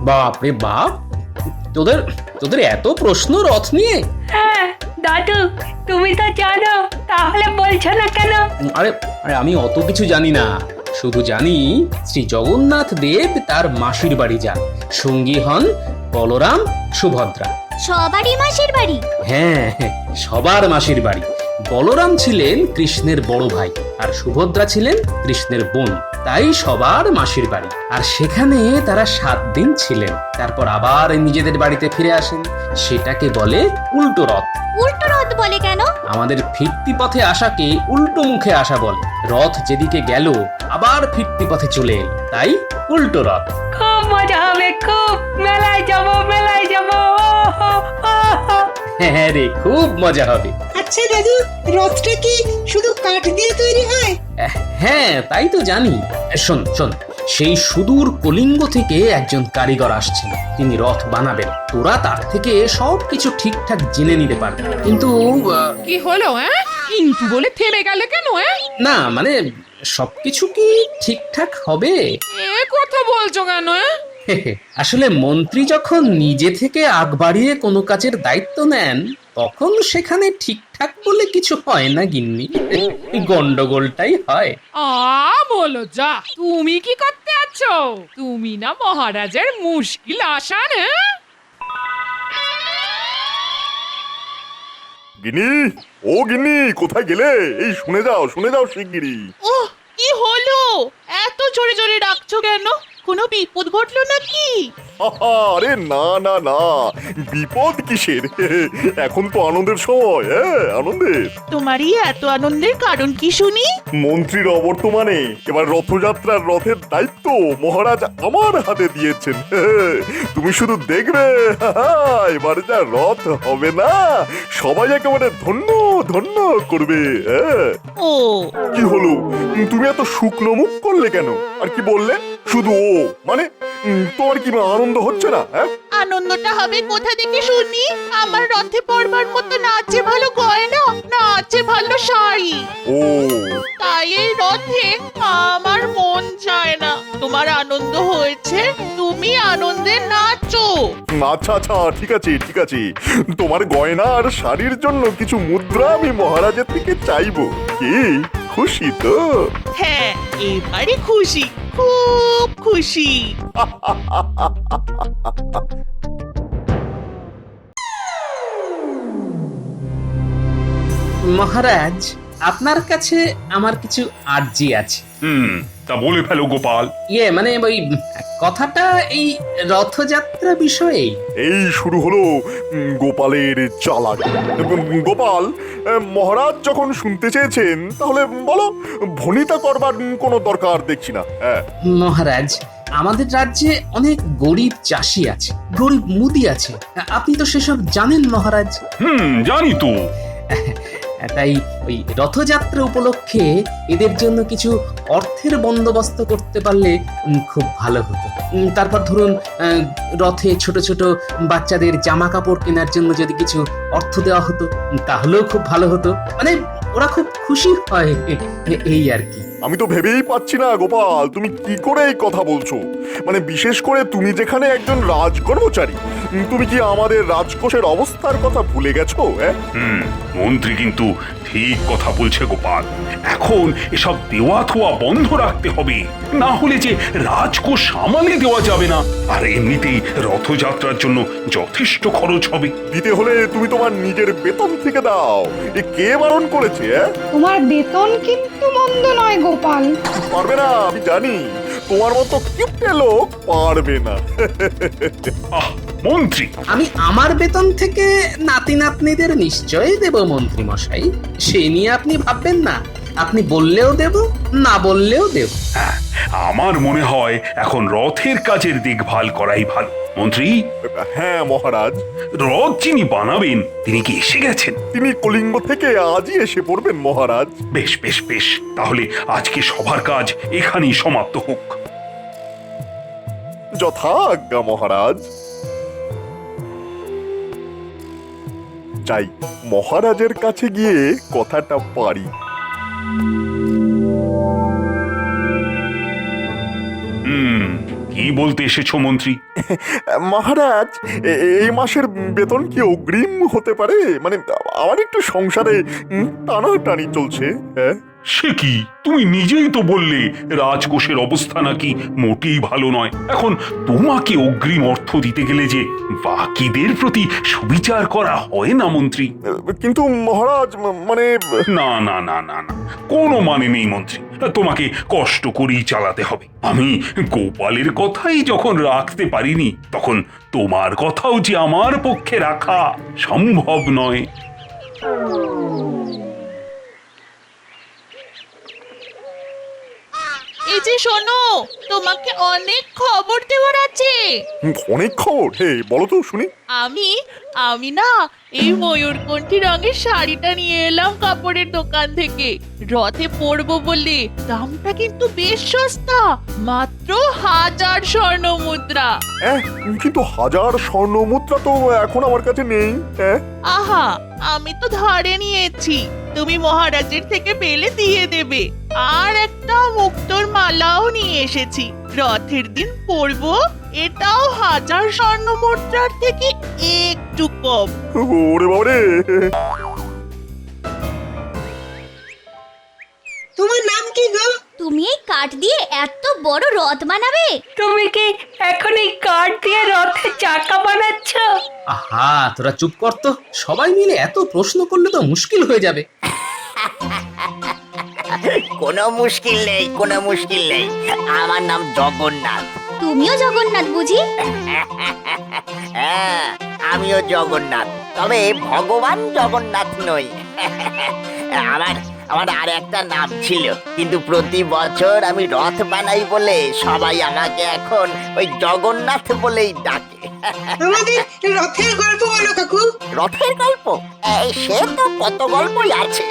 বাপ রে বাপ, তোদের তোদের এত প্রশ্ন রথ নিয়ে? হ্যাঁ দাদু, তুমি তো জানো, তাহলে বলছো না কেন? আরে আরে আমি অত কিছু জানি না, শুধু জানি শ্রী জগন্নাথ দেব তার মাসির বাড়ি যান, সঙ্গী হন বলরাম, সুভদ্রা। সবারই মাসির বাড়ি? হ্যাঁ, সবার মাসির বাড়ি। বলরাম ছিলেন কৃষ্ণের বড় ভাই, আর সুভদ্রা ছিলেন কৃষ্ণের বোন, তাই সবার মাসির বাড়ি। আর সেখানে তারা 7 দিন ছিলেন, তারপর আবার নিজেদের বাড়িতে ফিরে আসেন। সেটাকে বলে উল্টো রথ। উল্টো রথ বলে কেন? আমাদের ফিরতি পথে আসাকে উল্টো মুখে আসা বলে। রথ যেদিকে গেল আবার ফিরতি পথে চলে এলো, তাই উল্টো রথ। খুব মজা হবে, খুব। মেলায় যাবো, মেলায় যাবো। হ্যাঁ রে, খুব মজা হবে। আচ্ছা দাদু, রথটা কি শুধু কাঠ দিয়ে তৈরি হয়? হ্যাঁ, তাই তো জানি। শোন শোন, সেই সুদূর কলিঙ্গ থেকে একজন কারিগর আসছেন, তিনি রথ বানাবেন। তোরা তার থেকে সবকিছু ঠিকঠাক জেনে নিতে পারবে। কিন্তু কি হলো? কিন্তু বলে থেমে গেলে কেন? না মানে, সবকিছু কি ঠিকঠাক হবে? এ কথা বলছো কেন? আসলে মন্ত্রী যখন নিজে থেকে আগ বাড়িয়ে কোনো কাজের দায়িত্ব নেন, তখন সেখানে ঠিকঠাক বলে কিছু হয় না গিন্নি, গন্ডগোলটাই হয়। বলো যা, তুমি কি করতে আছো? তুমি না মহারাজের মুশকিল আসান? গিনি, ও গিনি, কোথায় গেলে? এই শুনে যাও শিগগিরি। ওহ, কি হলো? এত জোরে জোরে ডাকছো কেন? কোনো বিপদ ঘটলো নাকি? আরে না না না, বিপদ কিসের? এখন তো আনন্দের সময়, আনন্দের। তোমারই এত আনন্দের কারণ কি শুনি? মন্ত্রীর অবর্তমানে এবার রথযাত্রার রথের দায়িত্ব মহারাজ আমার হাতে দিয়েছেন। তুমি শুধু দেখবে, এবার যা রথ হবে না, সবাই একেবারে ধন্য ধন্য করবে। ও কি হলো, তুমি এত শুকনো মুখ করলে কেন? আর কি বললে? শুধু ও মানে, তোমার কি আনন্দ হচ্ছে না? আনন্দটা হবে কোথা থেকে শুনি? আমার রথে পড়বার মতো না আছে ভালো গয়না, না আছে ভালো শাড়ি। ও তাই এই রথে আমার মন চায় না। তোমার আনন্দ হয়েছে, তুমি আনন্দে নাচো। আচ্ছা আচ্ছা, ঠিক আছে, তোমার গয়না আর শাড়ির জন্য কিছু মুদ্রা আমি মহারাজের থেকে চাইবো। কি খুশি তো? হ্যাঁ, এবারে খুশি, খুব খুশি। মহারাজ, আপনার কাছে আমার কিছু আর্জি আছে। তা বলে ফেলো গোপাল। মানে ওই কথাটা এই রথযাত্রা বিষয়ে। এই শুরু হলো গোপালের চালাকি। গোপাল, মহারাজ যখন শুনতে চেয়েছেন, তাহলে বলো, ভনিতা করবার কোনো দরকার দেখছি না। মহারাজ, আমাদের রাজ্যে অনেক গরিব চাষি আছে, গরিব মুদি আছে, আপনি তো সেসব জানেন মহারাজ। জানি তো। তাই ওই রথযাত্রা উপলক্ষে এদের জন্য কিছু অর্থের বন্দোবস্ত করতে পারলে খুব ভালো হতো। তারপর ধরুন, রথে ছোট ছোট বাচ্চাদের জামা কাপড় কেনার জন্য যদি কিছু অর্থ দেওয়া হতো, তাহলেও খুব ভালো হতো। মানে ওরা খুব খুশি হয়, এই আর কি। আমি তো ভেবেই পাচ্ছি না গোপাল, তুমি কি করে এই কথা বলছো। মানে বিশেষ করে তুমি যেখানে একজন রাজকর্মচারী, তুমি কি আমাদের রাজকোষের অবস্থার কথা ভুলে গেছো? মন্ত্রী কিন্তু ঠিক কথা বলছে গোপাল। এখন এসব দেওয়া থোয়া বন্ধ রাখতে হবে, না হলে যে রাজকোষ সামালে দেওয়া যাবে না। আর এমনিতেই রথযাত্রার জন্য যথেষ্ট খরচ হবে। দিতে হলে তুমি তোমার নিজের বেতন থেকে দাও। কে বারণ করেছে? তোমার বেতন কিন্তু মন্দ নয় গোপাল। পারবে না, আমি জানি। তোমার মতো কিপটে লোক পারবে না। মন্ত্রী, আমি আমার বেতন থেকে নাতি নাতনিদের নিশ্চয়ই দেব মন্ত্রী মশাই, সে নিয়ে আপনি ভাববেন না। আপনি বললেও দেব, না বললেও দেব। আমার মনে হয় এখন রথের কাজের দেখভাল করাই ভালো। মন্ত্রী। হ্যাঁ মহারাজ। রথ যিনি বানাবেন তিনি কি এসে গেছেন? তিনি কলিঙ্গ থেকে আজই এসে পড়বেন মহারাজ। বেশ বেশ বেশ, তাহলে আজকে সবার কাজ এখানেই সমাপ্ত হোক। যথাজ্ঞা মহারাজ। যাই, মহারাজের কাছে গিয়ে কথাটা পারি। কি বলতে এসেছো মন্ত্রী? মহারাজ, এই মাসের বেতন কি অগ্রিম হতে পারে? মানে আমার একটু সংসারে টানাটানি চলছে। হ্যাঁ, সে কি, তুমি নিজেই তো বললে রাজকোষের অবস্থা নাকি মোটেই ভালো নয়। এখন তোমাকে অগ্রিম অর্থ দিতে গেলে যে বাকিদের প্রতি সুবিচার করা হয় না মন্ত্রী। কিন্তু মহারাজ মানে না না না না না, কোনো মানে নেই মন্ত্রী, তোমাকে কষ্ট করেই চালাতে হবে। আমি গোপালের কথাই যখন রাখতে পারিনি, তখন তোমার কথাও যে আমার পক্ষে রাখা সম্ভব নয়। এই যে শোনো, তোমাকে অনেক খবর দেওয়ার আছে। অনেক খবর? হে, বলো তো শুনি। আমি না এই ময়ূরকণ্ঠী রঙের শাড়িটা নিয়ে এলাম কাপড়ের দোকান থেকে। রথে পরবো বলে দামটা কিন্তু বেশ সস্তা, মাত্র 1000 স্বর্ণ মুদ্রা। কিন্তু 1000 স্বর্ণ মুদ্রা তো এখন আমার কাছে নেই। হ্যাঁ, আহা, আমি তো ধারে নিয়েছি, তুমি মহারাজের থেকে পেলে দিয়ে দেবে। আর একটা মুক্তোর মালাও নিয়ে এসেছি, রথের দিন পরবো। এটাও 1000 স্বর্ণ মুদ্রার থেকে একটু কম। ওরে বাবারে, তোমার নাম কি গো? তুমি এই কাঠ দিয়ে এত বড় রথ বানাবে? তুমি কি এখন এই কাঠ দিয়ে রথের চাকা বানাচ্ছ? আহা, তোরা চুপ কর তো। সবাই মিলে এত প্রশ্ন করলে তো মুশকিল হয়ে যাবে। কোনো মুশকিল নেই, কোনো মুশকিল নেই। আমার নাম জগন্নাথ। তুমিও জগন্নাথ বুঝি? হ্যাঁ, আমিও জগন্নাথ, তবে ভগবান জগন্নাথ নই। আমার আর একটা নাম ছিল, কিন্তু প্রতি বছর আমি রথ বানাই বলে সবাই আমাকে এখন ওই জগন্নাথ বলেই ডাকে। আমাদের রথের গল্প বলো কাকু। রথের গল্প? সে তো কত গল্পই আছে।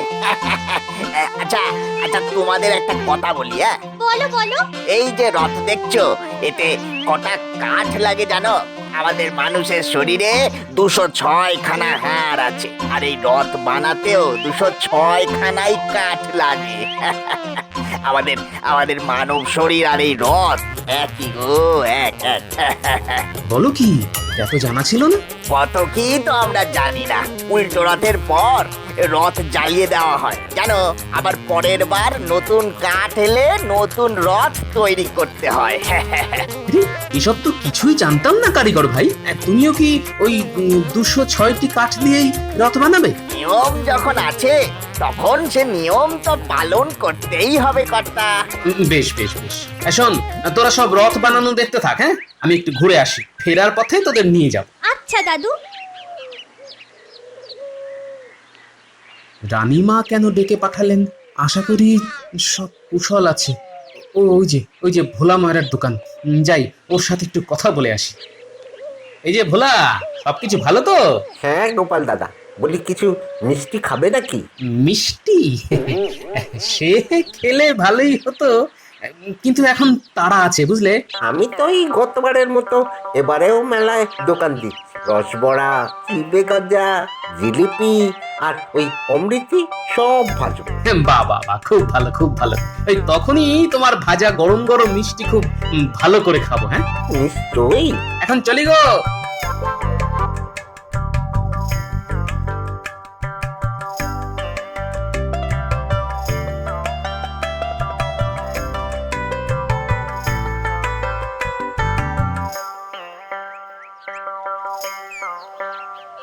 আচ্ছা আচ্ছা, তোমাদের একটা কথা বলি। হ্যাঁ, বলো বলো। এই যে রথ দেখছো, এতে কটা কাঠ লাগে জানো? আমাদের মানুষের শরীরে 206 খানা হাড় আছে, আর এই রথ বানাতেও 206 খানাই কাঠ লাগে। আমাদের মানব শরীর আর এই রথ একই গো, এক। বলো কি, এটা তো জানা ছিল না। কত কি তো আমরা জানি না। উল্টো রথের পর রথ জ্বালিয়ে দেওয়া হয় জানো, আবার পরের বার নতুন কাঠ এলে নতুন রথ তৈরি করতে হয়। আরে, এসব তো কিছুই জানতাম না কারিগর ভাই। তুমিও কি ওই 206টি কাঠ দিয়েই রথ বানাবে? নিয়ম যখন আছে তখন সে নিয়ম তো পালন করতেই হবে কর্তা। বেশ বেশ বেশ। শোন, তোরা সব রথ বানানো দেখতে থাক। হ্যাঁ, আমি একটু ঘুরে আসি, ফেরার পথে তোদের নিয়ে যাব। আচ্ছা দাদু। রানীমা কেন ডেকে পাঠালেন? আশা করি সব কুশল আছে। ওই যে ভোলা ময়রার দোকান। যাই, ওর সাথে একটু কথা বলে আসি। এই যে ভোলা, সবকিছু ভালো তো? হ্যাঁ গোপাল দাদা, বলি কিছু মিষ্টি খাবে নাকি? মিষ্টি? সে খেলে ভালোই হতো, কিন্তু এখন তাড়া আছে বুঝলে। আমি তো এই গতবারের মতো এবারেও মেলায় দোকান দিই। রসবড়া, চিবে গজা, জিলিপি আর ওই অমৃতি সব ভাজবো। বাহ বাহ বাহ, খুব ভালো খুব ভালো। এই তখনই তোমার ভাজা গরম গরম মিষ্টি খুব ভালো করে খাবো। হ্যাঁ, নিশ্চয়ই। এখন চলি গো।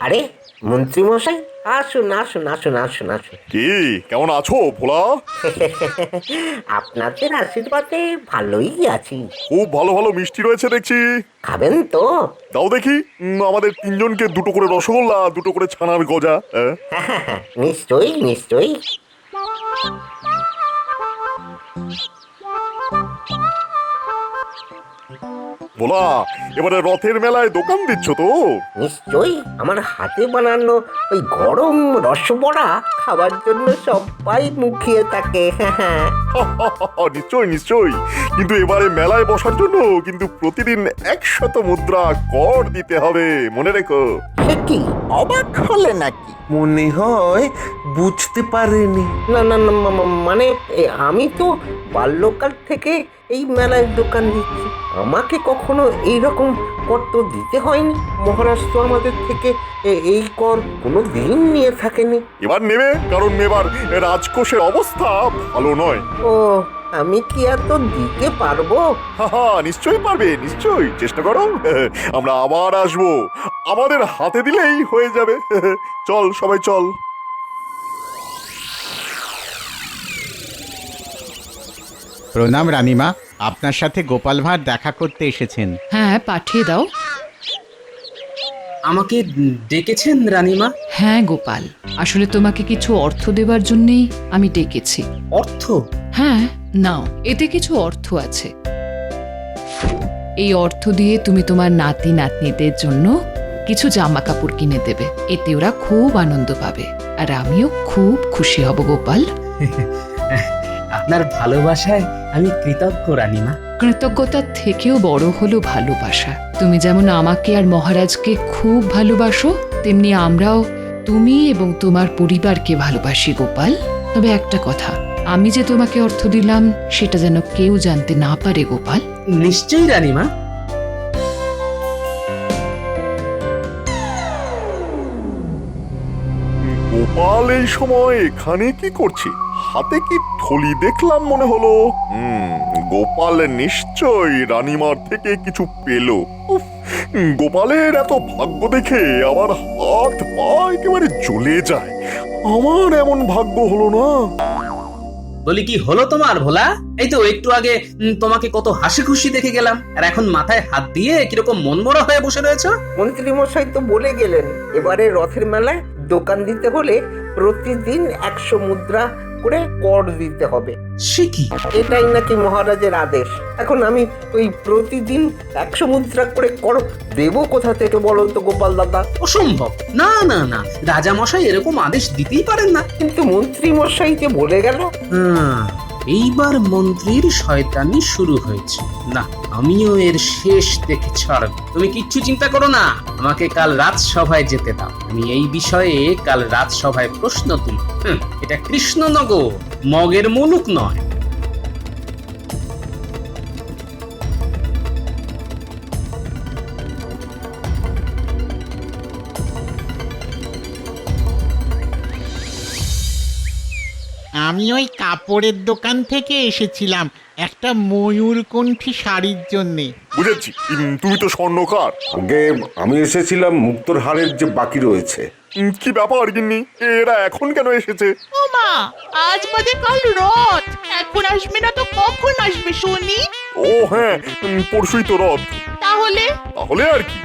আরে মন্ত্রী মশাই, আসুন আসুন আসুন আসুন আসুন। কি, কেমন আছো ভোলা? আপনাদের আশীর্বাদে ভালোই আছি। খুব ভালো ভালো মিষ্টি রয়েছে দেখছি। খাবেন তো? দাও দেখি। আমাদের 3 জনকে 2টো করে রসগোল্লা, 2টো করে ছানার গজা। নিশ্চয়ই নিশ্চয়ই। ভোলা, এবারে রথের মেলায় দোকান দিচ্ছ তো? নিশ্চয়ই। আমার হাতে বানানো ওই গরম রসবড়া খাবার জন্য সবাই মুখিয়ে থাকে। নিশ্চয়ই নিশ্চয়ই। কিন্তু এবারে মেলায় বসার জন্য কিন্তু প্রতিদিন 100 মুদ্রা কর দিতে হবে, মনে রেখো। এ কি অবাক হলে নাকি? মনে হয় বুঝতে পারেনি। না না না মানে আমি তো বাল্যকাল থেকে এই মেলায় দোকান দিচ্ছি, আমাকে কখনো এইরকম কর তো দিতে হয়নি। মহারাজ তো আমাদের থেকে এই কর কোনো দিন নিয়ে থাকেনি। এবার নেবে, কারণ এবার রাজকোষের অবস্থা ভালো নয়। ও, আমি কি এত দিতে পারবো? হা, নিশ্চয়ই পারবে, নিশ্চয়ই চেষ্টা করো। আমরা আবার আসবো, আমাদের হাতে দিলেই হয়ে যাবে। চল সবাই চল। প্রণাম রানীমা, আপনার সাথে গোপাল ভাঁড় দেখা করতে এসেছেন। হ্যাঁ, পাঠিয়ে দাও। আমাকে ডেকেছেন রানীমা? হ্যাঁ গোপাল, আসলে তোমাকে কিছু অর্থ দেওয়ার জন্যই আমি ডেকেছি। অর্থ? হ্যাঁ, নাও, এতে কিছু অর্থ আছে। এই অর্থ দিয়ে তুমি তোমার নাতি নাতনিদের জন্য কিছু জামা কাপড় কিনে দেবে, এতে ওরা খুব আনন্দ পাবে আর আমিও খুব খুশি হব গোপাল। আপনার ভালোবাসায় আমি কৃতজ্ঞ রানীমা। কৃতজ্ঞতার থেকেও বড় হলো ভালোবাসা। তুমি যেমন আমাকে আর মহারাজকে খুব ভালোবাসো, তেমনি আমরাও তুমি এবং তোমার পরিবারকে ভালোবাসি গোপাল। তবে একটা কথা, আমি যে তোমাকে অর্থ দিলাম সেটা যেন কেউ জানতে না পারে গোপাল। নিশ্চয়ই রানীমা। গোপাল এই সময় এখানে কি করছে? হাতে কি থলি দেখলাম মনে হলো। গোপাল নিশ্চয়ই রানীমার থেকে কিছু পেল। উফ, গোপালের এত ভাগ্য দেখে আমার হাত পা একেবারে জ্বলে যায়। আমার এমন ভাগ্য হলো না। বলি, কি হলো তোমার ভোলা? এই তো একটু আগে তোমাকে কত হাসি খুশি দেখে গেলাম, আর এখন মাথায় হাত দিয়ে কিরকম মনমরা হয়ে বসে রয়েছো। মন্ত্রী মশাই তো বলে গেলেন এবারে রথের মেলায় দোকান দিতে হলে প্রতিদিন 100 মুদ্রা করে কর দিতে হবে। সে কি? এটাই নাকি মহারাজের আদেশ। এখন আমি ওই প্রতিদিন 100 মুদ্রা করে কর দেবো কোথা থেকে বলো তো গোপাল দাদা? অসম্ভব। না না না, রাজা মশাই এরকম আদেশ দিতেই পারেন না। কিন্তু মন্ত্রী মশাই যে বলে গেল। এইবার মন্ত্রীর শয়তানি শুরু হয়েছে। না, আমিও এর শেষ দেখে ছাড়ব। তুমি কিচ্ছু চিন্তা করো না, আমাকে কাল রাজসভায় যেতে দাও। আমি এই বিষয়ে কাল রাজসভায় প্রশ্ন তুলব। এটা কৃষ্ণনগর, মগের মুলুক নয়। আমি ওই কাপড়ের দোকান থেকে এসেছিলাম একটা ময়ূরকণ্ঠী শাড়ির জন্যে। বুঝেছি, তুমি তো স্বর্ণকার। আগে আমি এসেছিলাম মুক্তোর হারের যে বাকি রয়েছে। কি ব্যাপার গিন্নি, এরা এখন কেন এসেছে? ও মা, আজ বাদে কাল রথ, এখন আসবে না তো কখন আসবে শুনি? ও হ্যাঁ, পরশুই তো রথ। তাহলে তাহলে আর কি,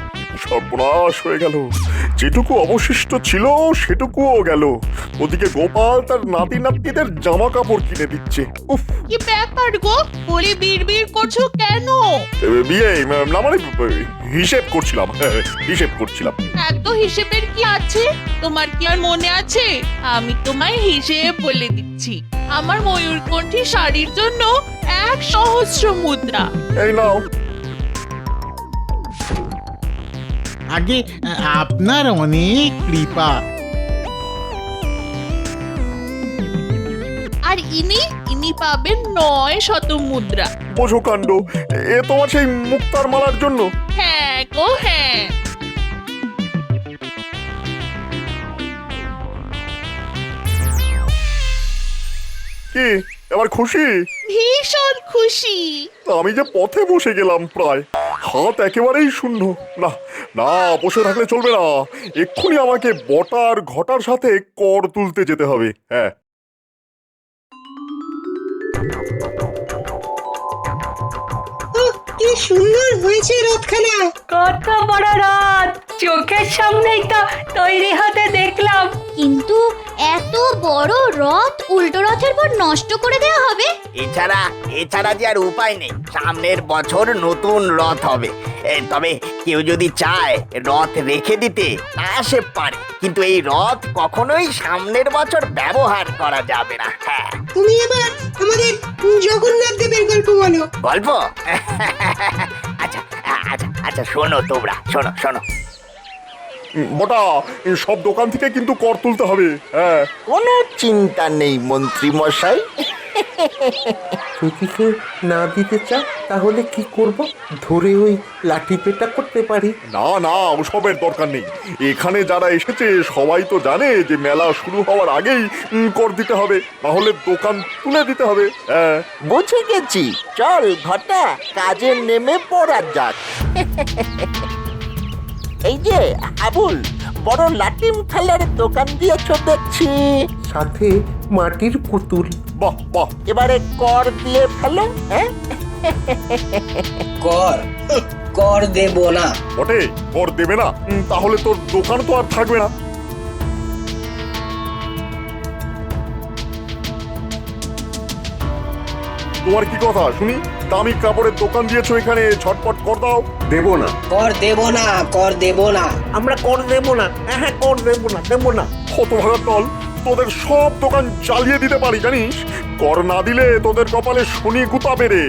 সর্বনাশ হয়ে গেল। যেটুকু অবশিষ্ট ছিল সেটুকুও গেল। ওদিকে গোপাল তার নাতি নাতনিদের জামা কাপড় কিনে দিচ্ছে। উফ, কি ব্যাপার গো, বলে বিড়বিড় করছো কেন? বিয়ে না মানে হিসেব করছিলাম, হিসেব করছিলাম। এত হিসেবের কি আছে? তোমার কি আর মনে আছে? আমি তোমায় হিসেব বলে দিচ্ছি। আমার ময়ূরকণ্ঠী শাড়ির জন্য 1 সহস্র মুদ্রা। এই নাও। আগে আপনার অনেক কৃপা। আর ইনি পাবেন 900 মুদ্রা। বোঝো কাণ্ড, এ তোমার সেই মুক্তার মালার জন্য? হ্যাঁ গো হ্যাঁ। কি এবার খুশি? ভীষণ খুশি। আমি যে পথে বসে গেলাম, প্রায় হাত একেবারেই শূন্য। না না, বসে থাকলে চলবে না, এক্ষুনি আমাকে বটার ঘটার সাথে কর তুলতে যেতে হবে। হ্যাঁ, কি সুন্দর হয়েছে রথখানা। কত বড় রথ, চোখের সামনেই তো তৈরি হতে দেখলাম। কিন্তু এত বড় রথ উল্টো রথের পর নষ্ট করে দেওয়া হবে? এছাড়া যে আর উপায় নেই। সামনের বছর নতুন রথ হবে। তবে কেউ যদি চায় রথ রেখে দিতে তা সে পারে, কিন্তু এই রথ কখনোই সামনের বছর ব্যবহার করা যাবে না। হ্যাঁ, তুমি এবার আমাদের জগন্নাথ দেবের গল্প বলো। গল্প? আচ্ছা আচ্ছা আচ্ছা, শোনো তোমরা, শোনো শোনো। বটা সব দোকান থেকে কিন্তু কর তুলতে হবে। হ্যাঁ, কোনো চিন্তা নেই মন্ত্রী মশাই। যদি কেউ না দিতে চায় তাহলে কি করব? ধরে ওই লাঠি পেটা করতে পারি। না না, ওসবের দরকার নেই। এখানে যারা এসেছে সবাই তো জানে যে মেলা শুরু হওয়ার আগেই কর দিতে হবে, নাহলে দোকান তুলে দিতে হবে। হ্যাঁ, বুঝে গেছি, চল ঘটা কাজে নেমে পড়া যাক। এই যে আবুল, বড় লাটিম খেলার দোকান দিয়েছ দেখছি, সাথে মাটির পুতুল। বাহ বাহ, এবারে কর দিয়ে ফেলো। হ্যাঁ, কর দেব না। বটে কর দেবে না? তাহলে তোর দোকান তো আর থাকবে না। তোমার কি কথা শুনি? দামি কাপড়ের দোকান দিয়েছো এখানে, ছটপট কর দাও। দেব না। কর দেব না। আমরা কর দেব না। হ্যাঁ, কর দেব না। হতভাগার দল, তোদের সব দোকান জ্বালিয়ে দিতে পারি জানিস? কর না দিলে তোদের কপালে শনি গুতাবে রে।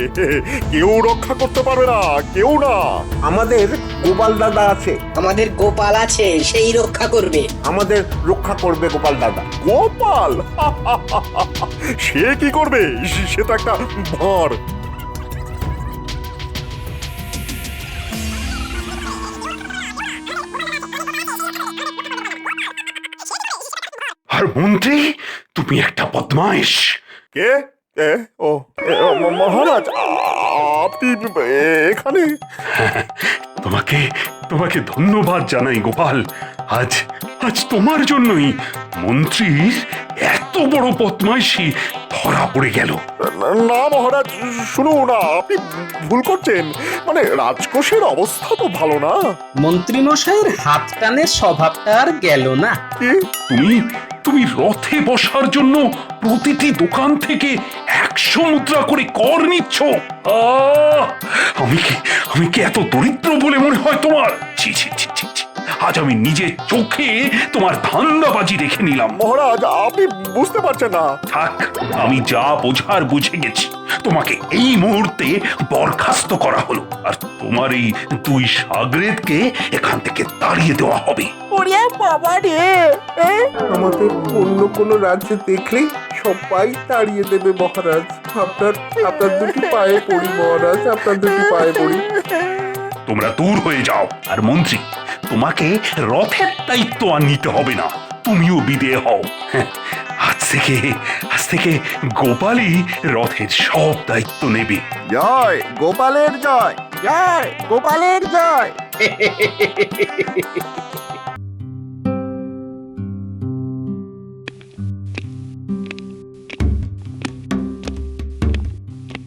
কেউ রক্ষা করতে পারবে না, কেউ না। আমাদের গোপাল দাদা আছে। আমাদের গোপাল আছে, সেই রক্ষা করবে। আমাদের রক্ষা করবে গোপাল দাদা। গোপাল? সে কি করবে? সে তো একটা ভাঁড়। আর মন্ত্রী, তুমি একটা বদমাইশ। কে? মহারাজ, আপনি এখানে? তোমাকে তোমাকে ধন্যবাদ জানাই গোপাল। আজ আজ তোমার জন্যই মন্ত্রীর এত বড় বদমাইশি ধরা পড়ে গেল। না মহারাজ, শুনুন, আপনি ভুল করছেন। মানে রাজকোষের অবস্থা তো ভালো না। মন্ত্রী মশাইয়ের হাত টানের স্বভাবটা আর গেল না। তুমি রথে বসার জন্য প্রতিটি দোকান থেকে 100 মুদ্রা করে কর নিচ্ছ। আমি কি এত দরিদ্র বলে মনে হয় তোমার? ছি ছি ছি ছি ছি। আজ আমি নিজের চোখে তোমার ধান্দাবাজি দেখে নিলাম। মহারাজ, আপনি বুঝতে পারছেন না। থাক, আমি যা বোঝার বুঝে গেছি। তোমাকে এই মুহূর্তে বরখাস্ত করা হলো, আর তোমার এই 2 শাগরেদকে এখান থেকে তাড়িয়ে দেওয়া হবে। ওরে বাবা রে! আমাদের অন্য কোনো রাজ্যে দেখলেই সবাই তাড়িয়ে দেবে মহারাজ। আপনার দুটি পায়ে পড়ি মহারাজ, আপনার দুটি পায়ে পড়ি। তোমরা দূর হয়ে যাও। আর মন্ত্রী, তোমাকে রথের দায়িত্ব আর নিতে হবে না, তুমিও বিদেয় হও। আজ থেকে গোপালই রথের সব দায়িত্ব নেবে। জয় গোপালের জয়, জয় গোপালের জয়।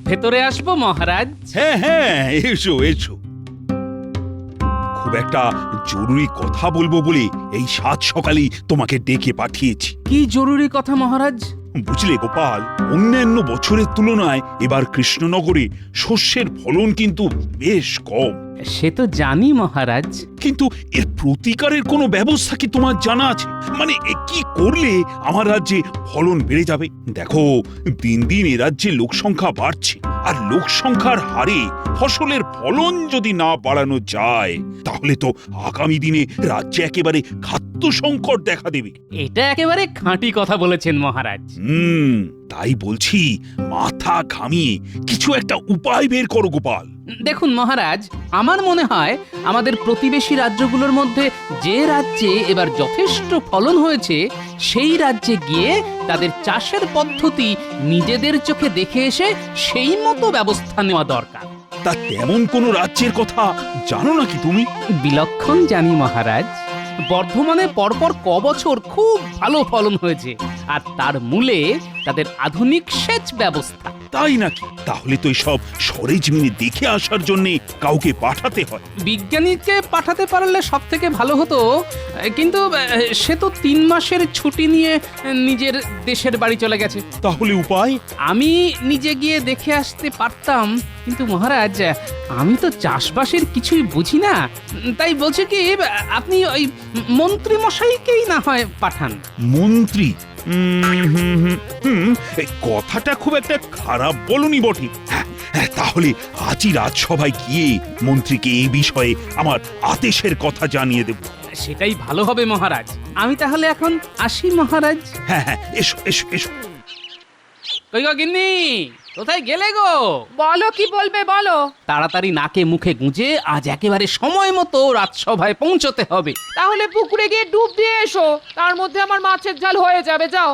ভেতরে আসবো মহারাজ? হ্যাঁ, এসো এসো। খুব একটা জরুরি কথা বলবো বলে এই 7 সকালেই তোমাকে ডেকে পাঠিয়েছি। কি জরুরি কথা মহারাজ? বুঝলে গোপাল, অন্যান্য বছরের তুলনায় এবার কৃষ্ণনগরে শস্যের ফলন কিন্তু বেশ কম। সে তো জানি মহারাজ, কিন্তু এর প্রতিকারের কোনো ব্যবস্থা কি তোমার জানা আছে? মানে কি করলে আমার রাজ্যে ফলন বেড়ে যাবে? দেখো, দিন দিন এ রাজ্যে লোক সংখ্যা বাড়ছে, আর লোক সংখ্যার হারে ফসলের ফলন যদি না বাড়ানো যায় তাহলে তো আগামী দিনে রাজ্যে একেবারে খাদ্য সংকট দেখা দেবে। এটা একেবারে খাঁটি কথা বলেছেন মহারাজ। তাই বলছি, মাথা ঘামিয়ে কিছু একটা উপায় বের করো গোপাল। দেখুন মহারাজ, আমার মনে হয় আমাদের প্রতিবেশী রাজ্যগুলোর মধ্যে যে রাজ্যে এবার যথেষ্ট ফলন হয়েছে সেই রাজ্যে গিয়ে তাদের চাষের পদ্ধতি নিজেদের চোখে দেখে এসে সেই মতো ব্যবস্থা নেওয়া দরকার। তা তেমন কোনো রাজ্যের কথা জানো নাকি তুমি? বিলক্ষণ জানি মহারাজ। বর্ধমানে পরপর বছর খুব ভালো ফলন হয়েছে, আর তার মূলে তাদের আধুনিক সেচ ব্যবস্থা। তাই নাকি? তাহলে তো সব সরেজমিনে দেখে আসার জন্য কাউকে পাঠাতে হয়। বিজ্ঞানীকে পাঠাতে পারলে সব থেকে ভালো হতো, কিন্তু সে তো 3 মাসের ছুটি নিয়ে নিজের দেশের বাড়ি চলে গেছে। তাহলে উপায়? আমি নিজে গিয়ে দেখে আসতে পারতাম, কিন্তু মহারাজ আমি তো চাষবাসের কিছুই বুঝি না। তাই বলছি কি, আপনি ওই মন্ত্রী মশাইকেই না হয় পাঠান। মন্ত্রী? এই কথাটা খুব একটা খারাপ বলনি বটে। হ্যাঁ, তাহলে আজই রাজসভায় গিয়ে মন্ত্রীকে এই বিষয়ে আমার আদেশের কথা জানিয়ে দেব। সেটাই ভালো হবে মহারাজ। আমি তাহলে এখন আসি মহারাজ। হ্যাঁ হ্যাঁ, এসো এসো এসো। কই গো গিন্নি, কোথায় গেলে গো? বলো কি বলবে বলো। তাড়াতাড়ি নাকে মুখে গুঁজে আজ একেবারে সময় মতো রাজসভায় পৌঁছতে হবে। তাহলে পুকুরে গিয়ে ডুব দিয়ে এসো, তার মধ্যে আমার মাছের ঝাল হয়ে যাবে। যাও।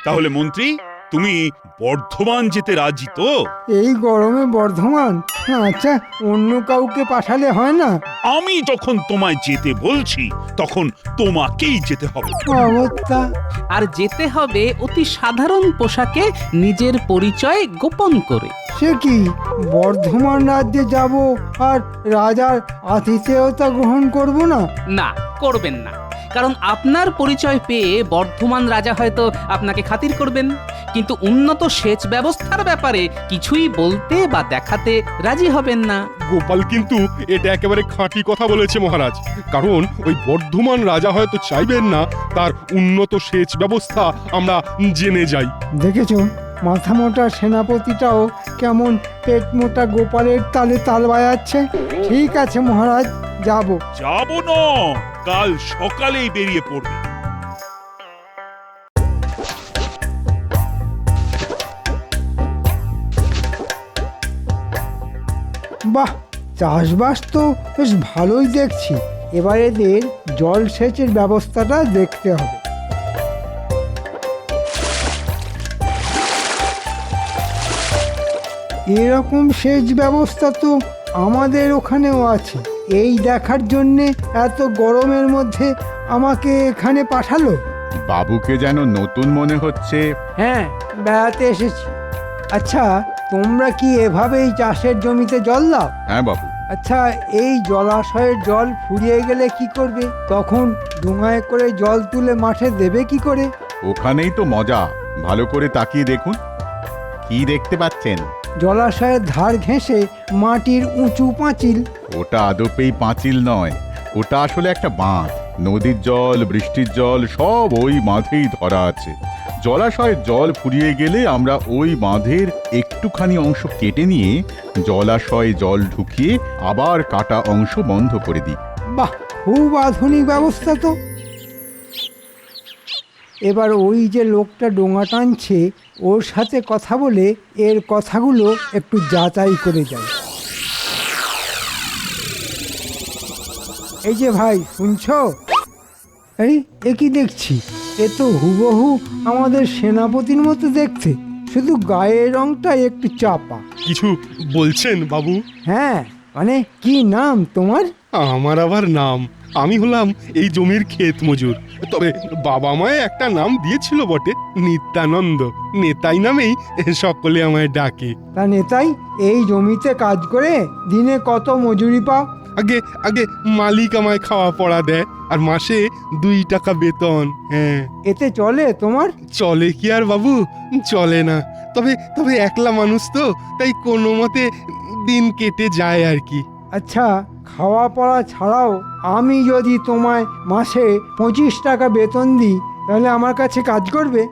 তাহলে মন্ত্রী, তুমি বর্ধমান যেতে রাজি তো? এই গরমে বর্ধমান? আচ্ছা, অন্য কাউকে পাঠালে হয় না? আমি যখন তোমায় যেতে বলছি তখন তোমাকেই যেতে হবে। অবস্থা। আর যেতে হবে অতি সাধারণ পোশাকে, নিজের পরিচয় গোপন করে। সে কি, বর্ধমান রাজ্যে যাব আর রাজার আতিথেয়তা গ্রহণ করব না? না, করবেন না। কারণ আপনার পরিচয় পেয়ে বর্ধমান রাজা হয়তো আপনাকে খাতির করবেন, কিন্তু উন্নত সেচ ব্যবস্থার ব্যাপারে কিছুই বলতে বা দেখাতে রাজি হবেন না। গোপাল কিন্তু এটা একেবারে খাঁটি কথা বলেছে মহারাজ। কারণ ওই বর্ধমান রাজা হয়তো চাইবেন না তার উন্নত সেচ ব্যবস্থা আমরা জেনে যাই। দেখেছো, মাথা মোটা সেনাপতিটাও কেমন পেট মোটা গোপালের তালে তাল বাজাচ্ছে। ঠিক আছে মহারাজ, যাব। যাব না, কাল সকালেই বেরিয়ে পড়বে। বাহ, চাষবাস তো বেশ ভালোই দেখছি। এবার এদের জলসেচের ব্যবস্থাটা দেখতে হবে। এরকম সেচ ব্যবস্থা তো আমাদের ওখানেও আছে। এই দেখার জন্যে এত গরমের মধ্যে আমাকে এখানে পাঠালো? বাবুকে যেন নতুন মনে হচ্ছে। হ্যাঁ, বেড়াতে এসেছি। আচ্ছা, তোমরা কি এভাবেই চাষের জমিতে জল দাও? হ্যাঁ বাবু। আচ্ছা, এই জলাশয়ের জল ফুরিয়ে গেলে কি করবে? তখন ডোঙায় করে জল তুলে মাঠে দেবে কি করে? ওখানেই তো মজা। ভালো করে তাকিয়ে দেখুন। কি দেখতে পাচ্ছেন? জলাশয়ের ধার ঘেঁষে মাটির উঁচু পাঁচিল। ওটা আদপেই পাঁচিল নয়, ওটা আসলে একটা বাঁধ। নদীর জল, বৃষ্টির জল সব ওই বাঁধেই ধরা আছে। জলাশয়ের জল ফুরিয়ে গেলে আমরা ওই বাঁধের একটুখানি অংশ কেটে নিয়ে জলাশয়ে জল ঢুকিয়ে আবার কাটা অংশ বন্ধ করে দিই। বাহ, খুব আধুনিক ব্যবস্থা তো। এবার ওই যে লোকটা ডোঙা টানছে, ওর সাথে কথা বলে এর কথাগুলো একটু যাচাই করে যাই। এই যে ভাই, শুনছো? এই, এ কি দেখছি? এ তো হুবহু আমাদের সেনাপতির মতো দেখতে, শুধু গায়ের রংটা একটু চাপা। কিছু বলছেন বাবু? হ্যাঁ, মানে কি নাম তোমার? আমার আবার নাম? আমি হলাম এই জমির ক্ষেত মজুর। তবে বাবা মায়ে একটা নাম দিয়েছিল বটে, নিত্যানন্দ। নেতাই নামেই সকলে আমায় ডাকে। তা নেতাই, এই জমিতে কাজ করে দিনে কত মজুরি পাও? আগে আগে মালিক আমায় খাওয়া পড়া দেয়, আর মাসে 2 টাকা বেতন। হ্যাঁ। এতে চলে তোমার? চলে কি আর বাবু, চলে না। তবে তবে একলা মানুষ তো, তাই কোনো মতে দিন কেটে যায় আর কি। আচ্ছা, খাওয়া পড়া ছাড়াও আমি যদি তোমায় মাসে 25 টাকা বেতন দিই, তাহলে আমার কাছে কাজ করবে?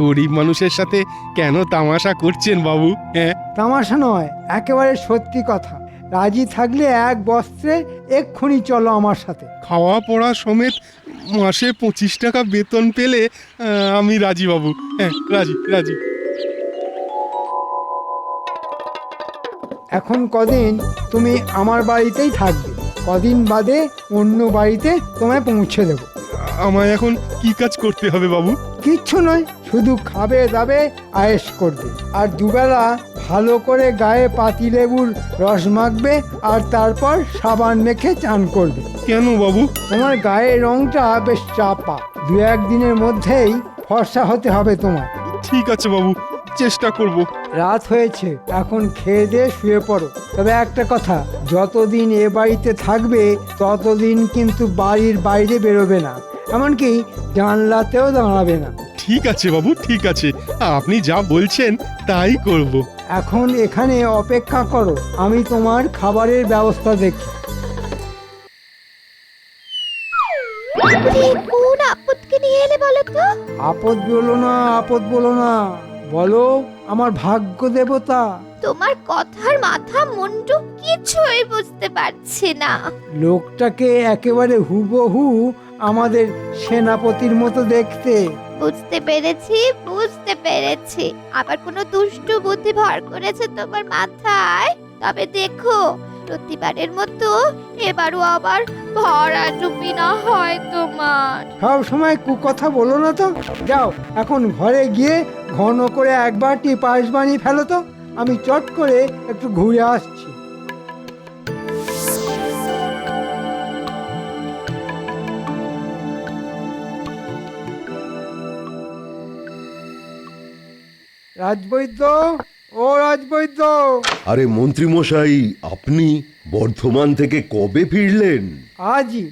গরিব মানুষের সাথে কেন তামাশা করছেন বাবু? হ্যাঁ, তামাশা নয়, একেবারে সত্যি কথা। রাজি থাকলে এক বস্ত্রে এক্ষুনি চলো আমার সাথে। খাওয়া পড়া সমেত মাসে 25 টাকা বেতন পেলে আমি রাজি বাবু। হ্যাঁ, রাজি রাজি। এখন কদিন তুমি আমার বাড়িতেই থাকবে, কদিন বাদে অন্য বাড়িতে তোমায় পৌঁছে দেবো। আমায় এখন কি কাজ করতে হবে বাবু? কিচ্ছু নয়, শুধু খাবে দাবে, আয়েশ করবে। আর দুবেলা ভালো করে গায়ে পাতিলেবুর রস মাখবে, আর তারপর সাবান মেখে চান করবে। কেন বাবু? তোমার গায়ের রংটা বেশ চাপা, 2-1 দিনের মধ্যেই ফর্সা হতে হবে তোমার। ঠিক আছে বাবু, চেষ্টা করব। রাত হয়েছে, এখন খেয়ে দিয়ে শুয়ে পড়ো। তবে একটা কথা, যতদিন এ বাড়িতে থাকবে ততদিন কিন্তু বাড়ির বাইরে বেরোবে না, এমনকি জানলাতেও দাঁড়াবে না। ঠিক আছে বাবু, ঠিক আছে। আপনি যা বলছেন তাই করব। এখন এখানে অপেক্ষা করো, আমি তোমার খাবারের ব্যবস্থা দেখি। কোন আপদকে আমাকে নিয়ে এলে বলো তো? আপদ বলো না, আপদ বলো না, বলো আমার ভাগ্য দেবতা। তোমার কথার মাথা মুন্ডু কিছুই বুঝতে পারছি না। লোকটাকে একেবারে হুবহু আমাদের সেনাপতির মতো দেখতে। বুঝতে পেরেছি, বুঝতে পেরেছি। আবার কোনো দুষ্টু বুদ্ধি ভর করেছে তোমার মাথায়। তবে দেখো, প্রতিবারের মতো এবারও আবার ভরা ডুবি না হয় তোমার। সব সময় কুকথা বলো না তো। যাও এখন ঘরে গিয়ে ঘন করে এক বাটি পায়েস বানিয়ে ফেলো তো, আমি চট করে একটু ঘুরে আসছি। রাজবৈদ্য, ও রাজবৈদ্য। আরে মন্ত্রী মশাই, আপনি বর্ধমান থেকে কবে ফিরলেন? আজই।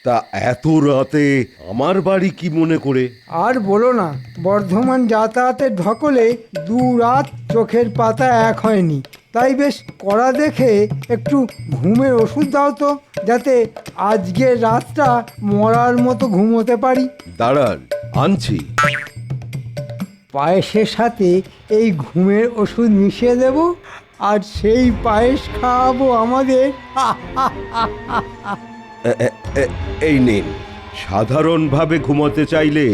তা এত রাতে আমার বাড়ি কি মনে করে? আর বলো না, বর্ধমান যাতায়াতের ধকলে 2 রাত চোখের পাতা এক হয়নি। তাই বেশ কড়া দেখে একটু ঘুমের ওষুধ দাও তো, যাতে আজকের রাতটা মরার মতো ঘুমোতে পারি। দাঁড়ান, আনছি। পায়েসের সাথে এই ঘুমের ওষুধ মিশিয়ে দেব, আর সেই পায়েস খাওয়াবো আমাদের। এই নিন। সাধারণভাবে ঘুমোতে চাইলে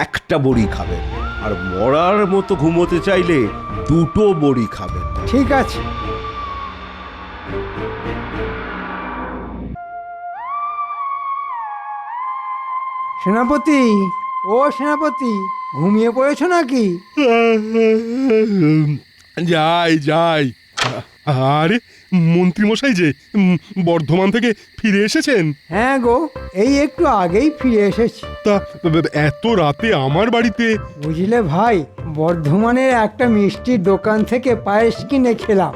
1টা বড়ি খাবেন, আর মরার মতো ঘুমোতে চাইলে 2টো বড়ি খাবেন। ঠিক আছে। সেনাপতি, ও সেনাপতি, ঘুমিয়ে পড়েছো নাকি? যাই যাই। আরে মন্ত্রী মশাই যে বর্ধমান থেকে ফিরে এসেছেন? হ্যাঁ গো, এই একটু আগেই ফিরে এসেছি। তা এত রাতে আমার বাড়িতে? বুঝলে ভাই, বর্ধমানের একটা মিষ্টির দোকান থেকে পায়েস কিনে খেলাম।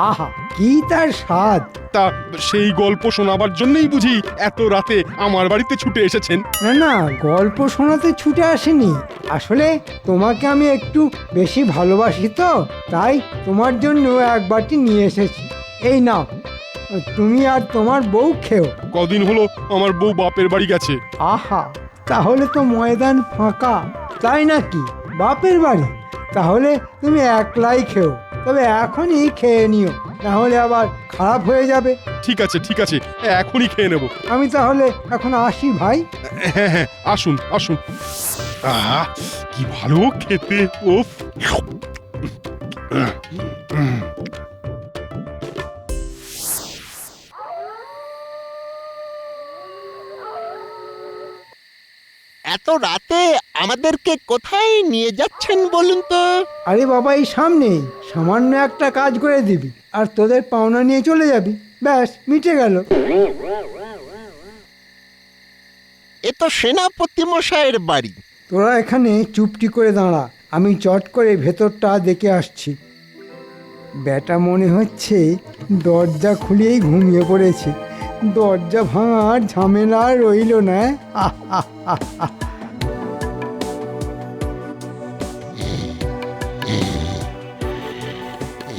আহা, কি তার স্বাদ! তা সেই গল্প শোনাবার জন্যই বুঝি এত রাতে আমার বাড়িতে ছুটে এসেছেন? না না, গল্প শোনাতে ছুটে আসেনি। আসলে তোমাকে আমি একটু বেশি ভালোবাসি তো, তাই তোমার জন্য এক বাটি নিয়ে এসেছি। এই নাও, তুমি আর তোমার বউ খেও। কদিন হলো আমার বউ বাপের বাড়ি গেছে। আহা, তাহলে তো ময়দান ফাঁকা। তাই নাকি? বাপের বাড়ি? তাহলে তুমি একলাই খেও, তবে এখনই খেয়ে নিও, না হলে আবার খারাপ হয়ে যাবে। ঠিক আছে ঠিক আছে, এখনই খেয়ে নেব। আমি তাহলে এখন আসি ভাই। হ্যাঁ হ্যাঁ, আসুন আসুন। আহ, কি ভালো খেতে! ওফ! এত রাতে আমাদেরকে কোথায় নিয়ে যাচ্ছেন বলুন তো? আরে বাবা, এই সামনেই সামান্য একটা কাজ করে দিবি, আর তোদের পাওনা নিয়ে চলে যাবি, ব্যাস মিটে গেল। এ তো সেনাপতি মশাইয়ের বাড়ি। তোরা এখানে চুপটি করে দাঁড়া, আমি চট করে ভেতরটা দেখে আসছি। ব্যাটা মনে হচ্ছে দরজা খুলেই ঘুমিয়ে পড়েছে। দরজা ভাঙার ঝামেলা আর রইল না।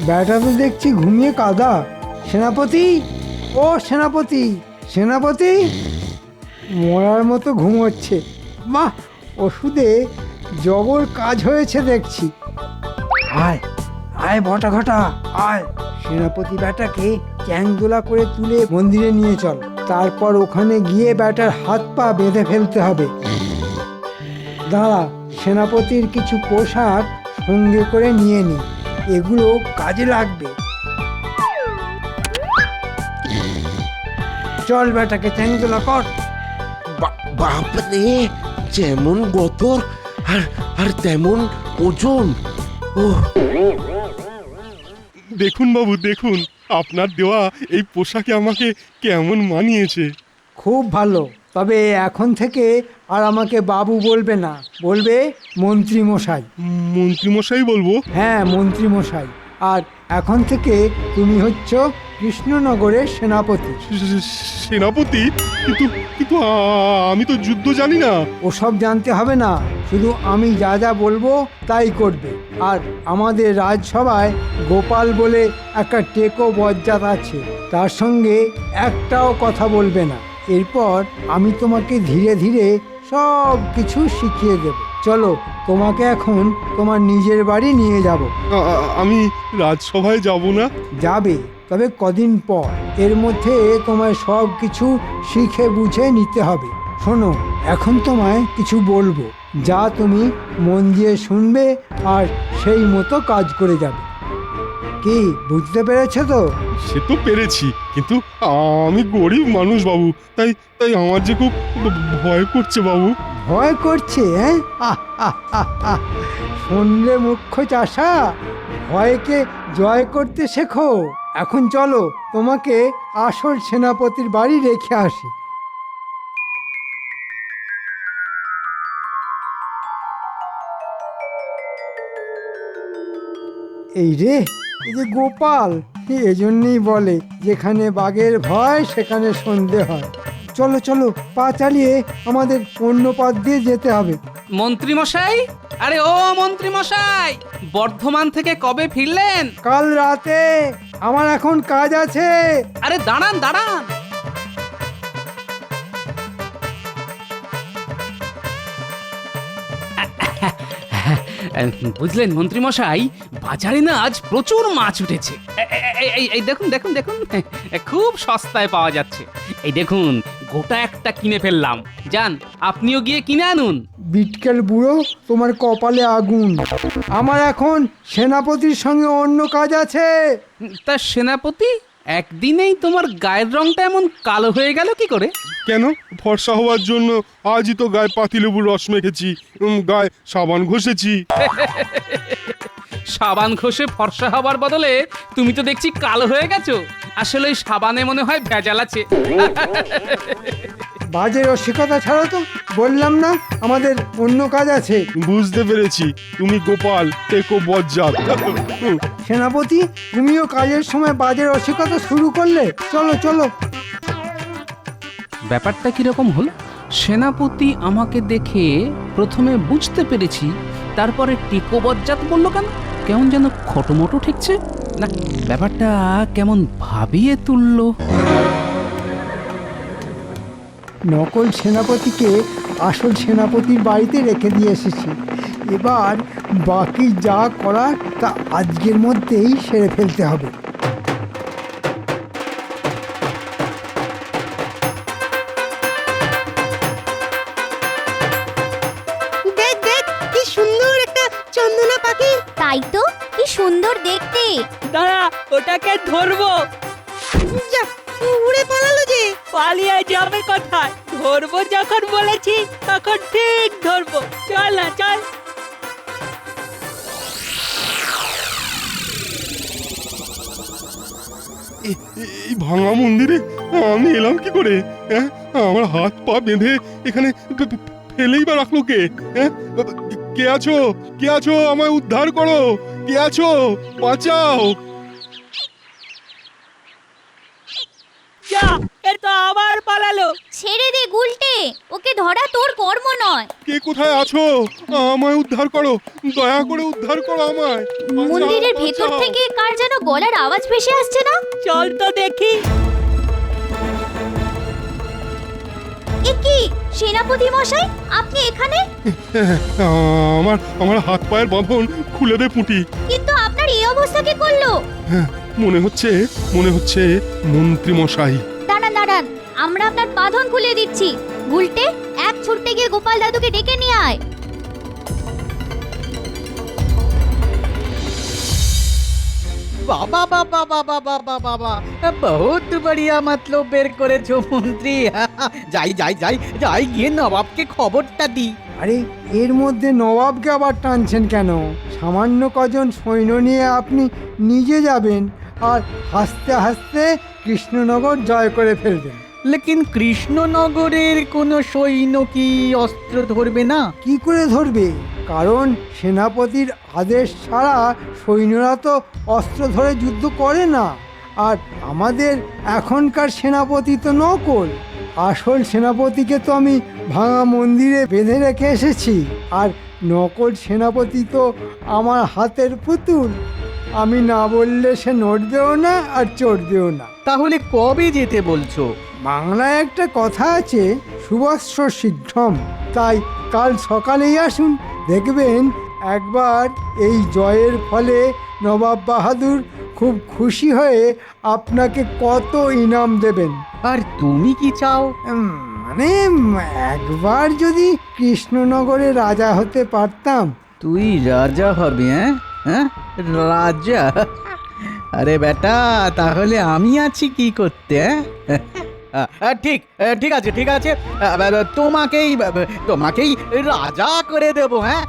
ব্যাটা তো দেখছি ঘুমিয়ে কাদা। সেনাপতি, ও সেনাপতি, সেনাপতি! মরার মতো ঘুমোচ্ছে। বাহ, ওষুধে জবর কাজ হয়েছে দেখছি। আয় আয় বটা ঘটা, আয়। সেনাপতি ব্যাটাকে চ্যাংদোলা করে তুলে মন্দিরে নিয়ে চল। তারপর ওখানে গিয়ে ব্যাটার হাত পা বেঁধে ফেলতে হবে। দাঁড়া, সেনাপতির কিছু পোশাক সঙ্গে করে নিয়ে নি, এগুলো কাজে লাগবে। চল, ব্যাটাকে চ্যাংদোলা কর। বাপরে, যেমন গতর আর তেমন ওজন। ও দেখুন বাবু, দেখুন আপনার দেওয়া এই পোশাকে আমাকে কেমন মানিয়েছে। খুব ভালো। তবে এখন থেকে আর আমাকে বাবু বলবে না, বলবে মন্ত্রী মশাই। মন্ত্রী মশাই বলবো? হ্যাঁ, মন্ত্রী মশাই। আর এখন থেকে তুমি হচ্ছ কৃষ্ণনগরের সেনাপতি। সেনাপতি? কিন্তু কিন্তু আমি তো যুদ্ধ জানি না। ওসব জানতে হবে না, শুধু আমি যা যা বলবো তাই করবে। আর আমাদের রাজসভায় গোপাল বলে একটা টেকো বজ্জাত আছে, তার সঙ্গে একটাও কথা বলবে না। এরপর আমি তোমাকে ধীরে ধীরে সব কিছু শিখিয়ে দেব। চলো, তোমাকে এখন তোমার নিজের বাড়ি নিয়ে যাব। আমি রাজসভায় যাব না? যাবে, তবে কদিন পর। এর মধ্যে তোমায় সব কিছু শিখে বুঝে নিতে হবে। শোনো, এখন তোমায় কিছু বলবো, যা তুমি মন দিয়ে শুনবে আর সেই মতো কাজ করে যাবে। কি বুঝতে পেরেছো তো? সে তো পেরেছি, কিন্তু আমি গরিব মানুষ বাবু, তাই তাই আমার যে খুব ভয় করছে বাবু। ভয় করছে? হ্যাঁ, শুনলে মুখ্য চাষা, ভয়কে জয় করতে শেখো। এখন চলো, তোমাকে আসল সেনাপতির বাড়ি রেখে আসি। এই রে, এই যে গোপাল, এজন্যই বলে যেখানে বাঘের ভয় সেখানে সন্ধে হয়। চলো চলো, পা চালিয়ে আমাদের অন্য পথ দিয়ে যেতে হবে। মন্ত্রী মশাই, আরে ও মন্ত্রী মশাই, বর্ধমান থেকে কবে ফিরলেন? কাল রাতে। আমার এখন কাজ আছে। আরে দাঁড়ান দাঁড়ান, বুঝলেন মন্ত্রী মশাই, বাজারে না আজ প্রচুর মাছ উঠেছে। এই দেখুন দেখুন দেখুন, খুব সস্তায় পাওয়া যাচ্ছে। এই দেখুন, গোটা একটা কিনে ফেললাম। যান, আপনিও গিয়ে কিনে আনুন। বিটকেল বুড়ো, তোমার কপালে আগুন। আমার এখন সেনাপতির সঙ্গে অন্য কাজ আছে। তা সেনাপতি, একদিনেই তোমার গায়ের রংটা এমন কালো হয়ে গেল কি করে? কেন, ফর্সা হওয়ার জন্য আজই তো গায়ে পাতিলেবুর রস মেখেছি, গায়ে সাবান ঘষেছি। সাবান ঘষে ফর্সা হবার বদলে তুমি তো দেখছি কালো হয়ে গেছো। আসলে ওই সাবানে মনে হয় ভেজাল আছে। বাজে রসিকতা ছাড়ো তো, বললাম না আমাদের অন্য কাজ আছে। বুঝতে পেরেছি, তুমি গোপাল টেকো বজ্জাত। সেনাপতি, তুমিও কাজের সময় বাজে রসিকতা শুরু করলে। চলো চলো। ব্যাপারটা কিরকম হলো? সেনাপতি আমাকে দেখে প্রথমে বুঝতে পেরেছি, তারপরে টিকো বজ্জাত বললো কেন? কেমন যেন খটোমটো ঠেকছে না, ব্যাপারটা কেমন ভাবিয়ে তুললো। নকল সেনাপতিকে আসল সেনাপতির বাড়িতে রেখে দিয়ে এসেছি। এবার বাকি যা করার তা আজকের মধ্যেই সেরে ফেলতে হবে। দেখ দেখ, কি সুন্দর একটা চন্দনা পাখি। তাই তো, কি সুন্দর দেখতে। দাঁড়া, ওটাকে ধরবো। যা, উড়ে পালালো যে। পালিয়ে যাবে কোথায়? ধরবো যখন বলেছি তখন ঠিক ধরবো। চল না, চল। এই ভাঙা মন্দিরে আমি এলাম কি করে? হ্যাঁ, আমার হাত পা বেঁধে এখানে ফেলেই বা রাখলো কে? হ্যাঁ, কে আছো? কে আছো? আমায় উদ্ধার করো। কে আছো? বাঁচাও। যা, এ তো আবার পালালো। ছেড়ে দে গুলটে, ওকে ধরা তোর কর্ম নয়। কে কোথায় আছো? আমায় উদ্ধার করো, দয়া করে উদ্ধার করো আমায়। বাঁচাও, মন্দিরের ভেতর বাঁচাও। থেকে কার যেন গলার আওয়াজ ভেসে আসছে না? চল তো দেখি। এ কি, সেনাপতি মশাই, আপনি এখানে? আমার আমার হাত পায়ের বাঁধন খুলে দে পুঁটি। কিন্তু আপনার এই অবস্থা কে করলো? মনে হচ্ছে মন্ত্রী মশাই। দাঁড়ান দাঁড়ান, আমরা আপনার বাঁধন খুলে দিচ্ছি। গুলটে, এক ছুটতে গিয়ে গোপাল দাদুকে ডেকে নিয়ে আয়। বাবা বাবা বাবা বাবা বাবা, বহুত বড়িয়া মতলব বের করেছো মন্ত্রী। যাই যাই যাই যাই, গিয়ে নবাবকে খবরটা দি। আরে, এর মধ্যে নবাবকে আবার টানছেন কেন? সামান্য কজন সৈন্য নিয়ে আপনি নিজে যাবেন আর হাসতে হাসতে কৃষ্ণনগর জয় করে ফেলবেন। লেকিন কৃষ্ণনগরের কোনো সৈন্য কি অস্ত্র ধরবে না? কি করে ধরবে? কারণ সেনাপতির আদেশ ছাড়া সৈন্যরা তো অস্ত্র ধরে যুদ্ধ করে না। আর আমাদের এখনকার সেনাপতি তো নকল। আসল সেনাপতিকে তো আমি ভাঙা মন্দিরে বেঁধে রেখে এসেছি। আর নকল সেনাপতি তো আমার হাতের পুতুল। আমি না বললে সে নড়বেও না আর চড়বেও না। তাহলে কবে যেতে বলছো? বাংলায় একটা কথা আছে, শুভস্য শীঘ্রম। তাই কাল সকালেই আসুন, দেখবেন একবার এই জয়ের ফলে নবাব বাহাদুর খুব খুশি হয়ে আপনাকে কত ইনাম দেবেন। আর তুমি কি চাও? মানে একবার যদি কৃষ্ণনগরে রাজা হতে পারতাম। তুই রাজা হবি? হ্যাঁ, রাজা? আরে বেটা, তাহলে আমি আছি কি করতে? ঠিক ঠিক আছে, ঠিক আছে, তোমাকেই রাজা করে দেবো। হ্যাঁ,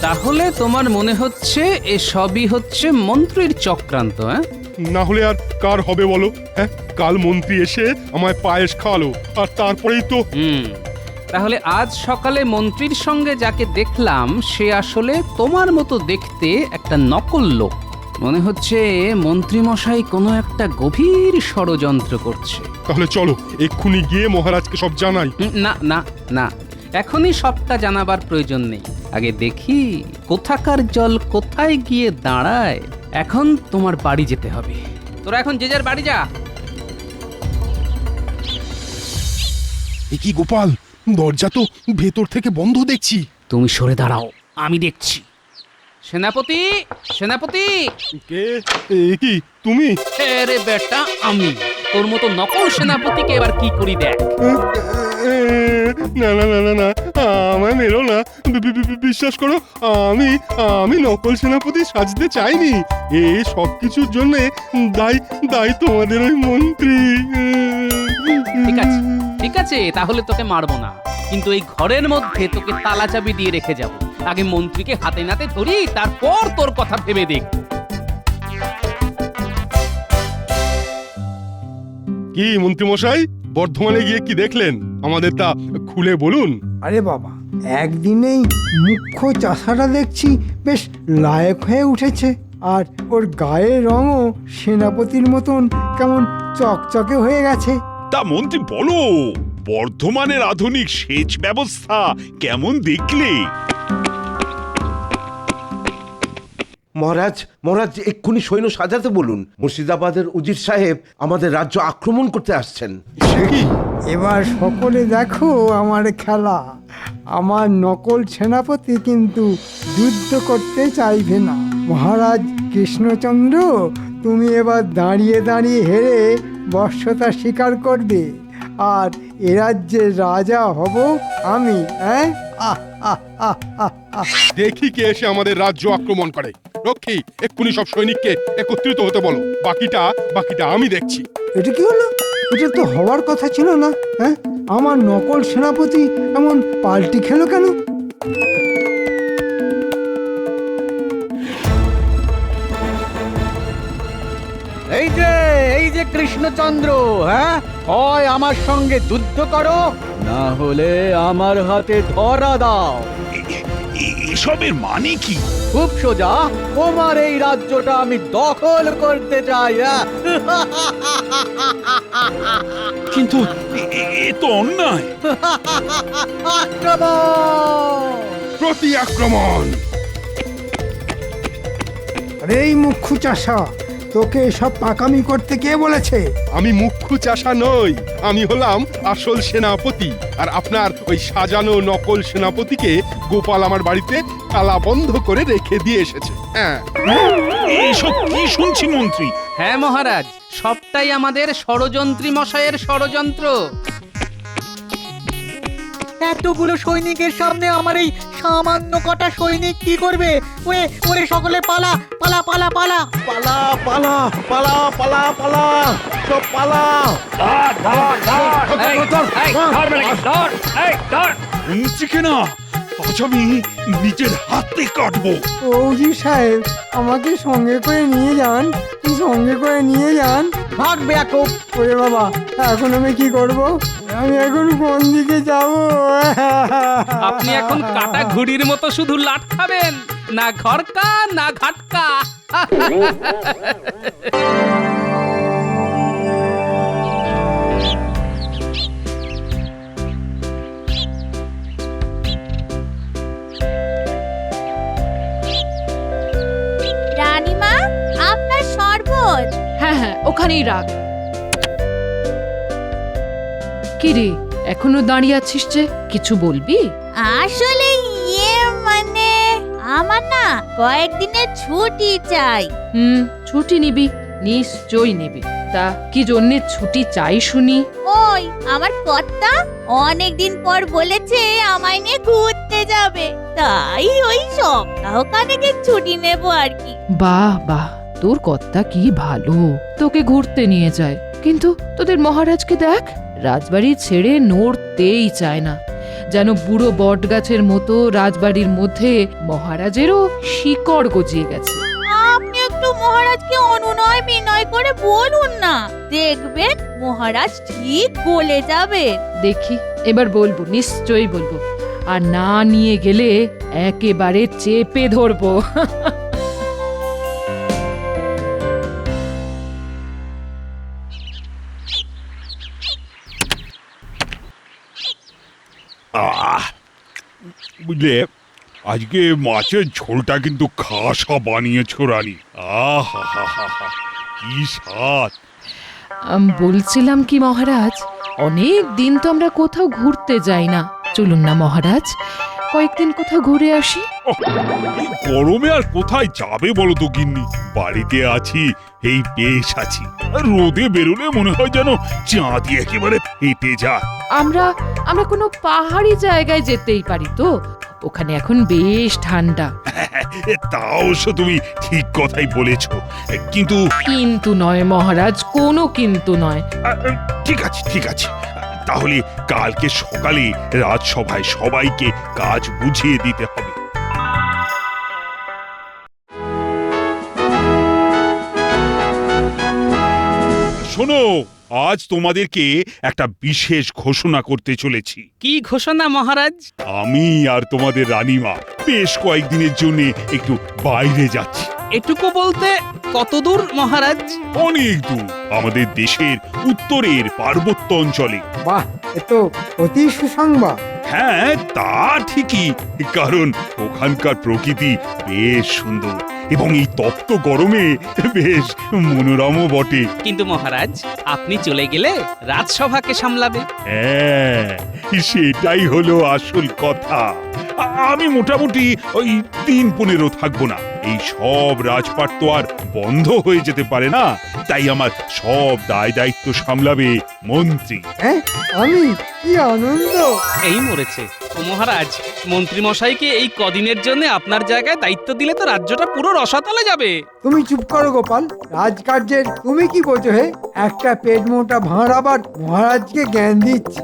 তাহলে তোমার মনে হচ্ছে এসবই হচ্ছে মন্ত্রীর চক্রান্ত? না হলে আর কার হবে বলো? হ্যাঁ, কাল মন্ত্রী এসে আমায় পায়েস খাওয়ালো, আর তারপরেই তো তাহলে আজ সকালে মন্ত্রীর সঙ্গে যাকে দেখলাম সে আসলে তোমার মতো দেখতে একটা নকল লোক। মনে হচ্ছে মন্ত্রী মশাই কোনো একটা গভীর ষড়যন্ত্র করছে। তাহলে চলো এক্ষুনি গিয়ে মহারাজকে সব জানাই। না না না, এখনই সবটা জানাবার প্রয়োজন নেই। আগে দেখি কোথাকার জল কোথায় গিয়ে দাঁড়ায়। এখন তোমার বাড়ি যেতে হবে। তোরা এখন যে যার বাড়ি যা। কি গোপাল, দরজা তো ভেতর থেকে বন্ধ দেখছি। তুমি সরে দাঁড়াও, আমি দেখছি। সেনাপতি, সেনাপতি! কে? কি তুমি? রে বেটা, আমি তোর মতো নকল সেনাপতিকে এবার কি করি দেখ। না না না না না, আমায় মেরো না। বিশ্বাস করো, আমি নকল সেনাপতি সাজতে চাইনি। এ সব কিছুর জন্য দায়ী তোমাদের ওই মন্ত্রী। ঠিক আছে, ঠিক আছে, তাহলে তোকে মারবো না, কিন্তু এই ঘরের মধ্যে তোকে তালা চাবি দিয়ে রেখে যাব। আগে মন্ত্রীকে হাতে নাতে ধরি, তারপর তোর কথা ভেবে দেখ। কি মন্ত্রী মশাই, বর্ধমানে গিয়ে কি দেখলেন? আমাদের তা খুলে বলুন। আরে বাবা, একদিনেই মুখ্য চাষাটা দেখছি বেশ লায়ক হয়ে উঠেছে, আর ওর গায়ের রঙও সেনাপতির মতন কেমন চকচকে হয়ে গেছে। তা মন্ত্রী বলো, বর্ধমানের আধুনিক সেচ ব্যবস্থা কেমন দেখলে? মহারাজ এক্ষুনি সৈন্য সাজাতে বলুন। মুর্শিদাবাদের উজির সাহেব আমাদের রাজ্য আক্রমণ করতে আসছেন। এবার সকলে দেখো আমার খেলা। আমার নকল সেনাপতি কিন্তু যুদ্ধ করতে চাইবে না। মহারাজ কৃষ্ণচন্দ্র, তুমি এবার দাঁড়িয়ে দাঁড়িয়ে হেরে বর্ষতা স্বীকার করবে, আর এ রাজ্যের রাজা হব আমি। দেখি কে এসে আমাদের রাজ্য আক্রমণ করে। রক্ষী, এক্ষুনি সব সৈনিককে একত্রিত হতে বলো। বাকিটা আমি দেখছি। এটা কি হলো? এটা তো হওয়ার কথা ছিল না। হ্যাঁ, আমার নকল সেনাপতি এমন পাল্টি খেলো কেন? এই যে কৃষ্ণচন্দ্র, হ্যাঁ, হয় আমার সঙ্গে যুদ্ধ করো, না হলে আমার হাতে ধরা দাও। এসবের মানে কি? খুব সোজা, তোমার এই রাজ্যটা আমি দখল করতে চাই। কিন্তু এ তো অন্যায়। প্রতি আক্রমণ! আরে এই মুখ্য চাষা, তোকে এসব পাকামি করতে কে বলেছে? আমি মুখ্য চাষা নই, আমি হলাম আসল সেনাপতি। আর আপনার ওই সাজানো নকল সেনাপতিকে গোপাল আমার বাড়িতে তালা বন্ধ করে রেখে দিয়ে এসেছে। এইসব কি শুনছি মন্ত্রী? হ্যাঁ মহারাজ, সবটাই আমাদের ষড়যন্ত্রী মশাইয়ের ষড়যন্ত্র। এতগুলো সৈনিকের সামনে আমার এই সামান্য কটা সৈনিক কি করবে? ওরে সকলে পালা পালা পালা পালা পালা পালা পালা পালা পালা, সব পালা। মন্ত্রীকে না, আজ আমি নিজের হাতে কাটবো। ওজি সাহেব, আমাকে সঙ্গে করে নিয়ে যান, সঙ্গে করে নিয়ে যান। ভাগবে এখন। ওরে বাবা, এখন আমি কি করব? আমি এখন কোন দিকে যাব? আপনি এখন কাটা ঘুড়ির মতো শুধু লাট খাবেন, না ঘরকা না ঘাটকা। রানীমা, আপনার কাগজ? হ্যাঁ হ্যাঁ, ওখানেই রাখ। কি রে, এখনো দাঁড়িয়ে আছিস যে? কিছু বলবি? আসলে মানে আমার না কয়েকদিনের ছুটি চাই। ছুটি নিবি? নিশ্চয়ই নিবি। তা কি জন্যে ছুটি চাই শুনি? ওই আমার কর্তা অনেকদিন পর বলেছে আমায় নিয়ে ঘুরতে যাবে, তাই ওই সপ্তাহখানেকের ছুটি নেব আর কি। বাহ বাহ, তোর কর্তা কি ভালো, তোকে ঘুরতে নিয়ে যায়। কিন্তু তোদের মহারাজকে দেখ, রাজবাড়ি ছেড়ে নড়তেই চায় না, যেন বুড়ো বট গাছের মতো রাজবাড়ির মধ্যে মহারাজেরও শিকড় গজিয়ে গেছে। আপনি একটু মহারাজকে অনুনয় বিনয় করে বলুন না, দেখবেন মহারাজ ঠিক বলে যাবে। দেখি, এবার বলবো, নিশ্চয়ই বলবো। আর না নিয়ে গেলে একেবারে চেপে ধরবো। বুঝলে, আজকে মাছের ঝোলটা কিন্তু খাসা বানিয়েছো রানী। আহা হা হা হা, কি স্বাদ! বলছিলাম কি মহারাজ, অনেক দিন তো আমরা কোথাও ঘুরতে যাই না। চলুন না মহারাজ, কয়েকদিন কোথাও ঘুরে আসি। এই গরমে আর কোথায় যাবে বলো তো গিন্নি? বাড়িতে আছি, এই বেশ আছি। আর রোদে বেরোলে মনে হয় যেন চাঁদি একেবারে ফেটে যায়। আমরা কোনো পাহাড়ি জায়গায় যেতেই পারি তো? ওখানে এখন বেশ ঠান্ডা। তা অবশ্য তুমি ঠিক কথাই বলেছো, কিন্তু কিন্তু নয় মহারাজ, কোনো কিন্তু নয়। ঠিক আছে ঠিক আছে, তাহলে কালকে সকালে রাজসভায় সবাইকে কাজ বুঝিয়ে দিতে হবে। শোনো, আজ তোমাদেরকে একটা বিশেষ ঘোষণা করতে চলেছি। কি ঘোষণা মহারাজ? আমি আর তোমাদের রানীমা বেশ কয়েকদিনের জন্য একটু বাইরে যাচ্ছি। এটুকু বলতে কত দূর মহারাজ? অনেক দূর, আমাদের দেশের উত্তরের পার্বত্য অঞ্চলে। বাহ, এ তো অতি সুসংবাদ। হ্যাঁ, তা ঠিকই, কারণ ওখানকার প্রকৃতি বেশ সুন্দর এবং এই তপ্ত গরমে বেশ মনোরমও বটে। কিন্তু মহারাজ, আপনি চলে গেলে রাজসভাকে সামলাবে। হ্যাঁ, সেটাই হলো আসল কথা। আমি মোটামুটি ওই 3-15 থাকবো না। এই সব রাজপাট তো আর বন্ধ হয়ে যেতে পারে না, তাই আমার সব দায় দায়িত্ব সামলাবে মন্ত্রী। হ্যাঁ, আমি কি আনন্দ! এই মরেছে। ও মহারাজ, মন্ত্রী মশাইকে এই কদিনের জন্য আপনার জায়গায় দায়িত্ব দিলে তো রাজ্যটা পুরো রসাতলে যাবে। তুমি চুপ করো গোপাল, রাজকার্যের তুমি কি বোঝো হে? একটা পেট মোটা ভাঁড় আবার মহারাজকে জ্ঞান দিচ্ছে।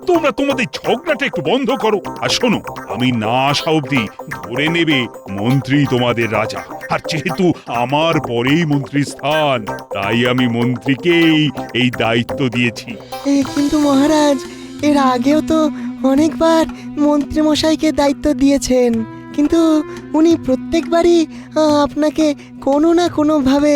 তোমরা তোমাদের ঝগড়াটা একটু বন্ধ করো। আর শোনো, আমি না আসা অব্দি ধরে নেবে মন্ত্রী তোমাদের রাজা। আর যেহেতু আমার পরেই মন্ত্রী স্থান, তাই আমি মন্ত্রীকেই এই দায়িত্ব দিয়েছি। কিন্তু মহারাজ, এর আগেও তো অনেকবার মন্ত্রী মশাইকে দায়িত্ব দিয়েছেন, কিন্তু উনি প্রত্যেকবারই আপনাকে কোনো না কোনোভাবে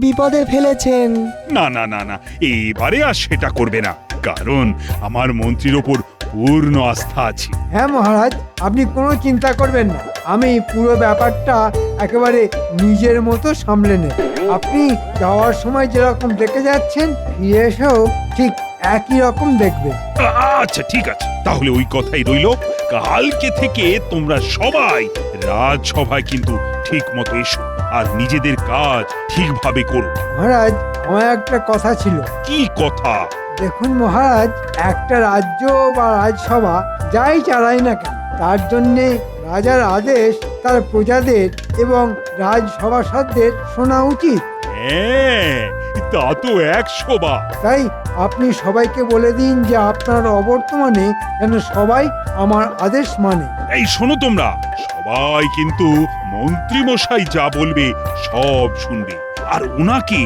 বিপদে ফেলেছেন। না না না না, এবারে আর সেটা করবে না, কারণ আমার মন্ত্রীর ওপর পূর্ণ আস্থা আছে। হ্যাঁ মহারাজ, আপনি কোনো চিন্তা করবেন না, আমি পুরো ব্যাপারটা একেবারে নিজের মতো সামলে নেব। আপনি যাওয়ার সময় যেরকম দেখে যাচ্ছেন, ফিরে এসেও ঠিক একই রকম দেখবেন। আচ্ছা ঠিক আছে, তাহলে ওই কথাই রইল। কালকে থেকে তোমরা সবাই রাজসভায় কিন্তু ঠিক মতো এসো আর নিজেদের কাজ ঠিকভাবে করো। মহারাজ, আমার একটা কথা ছিল। কি কথা? দেখুন মহারাজ, একটা রাজ্য বা রাজসভা যাই চালায় না কেন, তার জন্যে রাজার আদেশ তার প্রজাদের এবং রাজসভাসদদের শোনা উচিত। হ্যাঁ, তা তো 100 বার। তাই আপনি সবাইকে বলে দিন যে আপনার অবর্তমানে যেন সবাই আমার আদেশ মানে। এই শোনো, তোমরা সবাই কিন্তু মন্ত্রী মশাই যা বলবে সব শুনবে, আর ওনাকে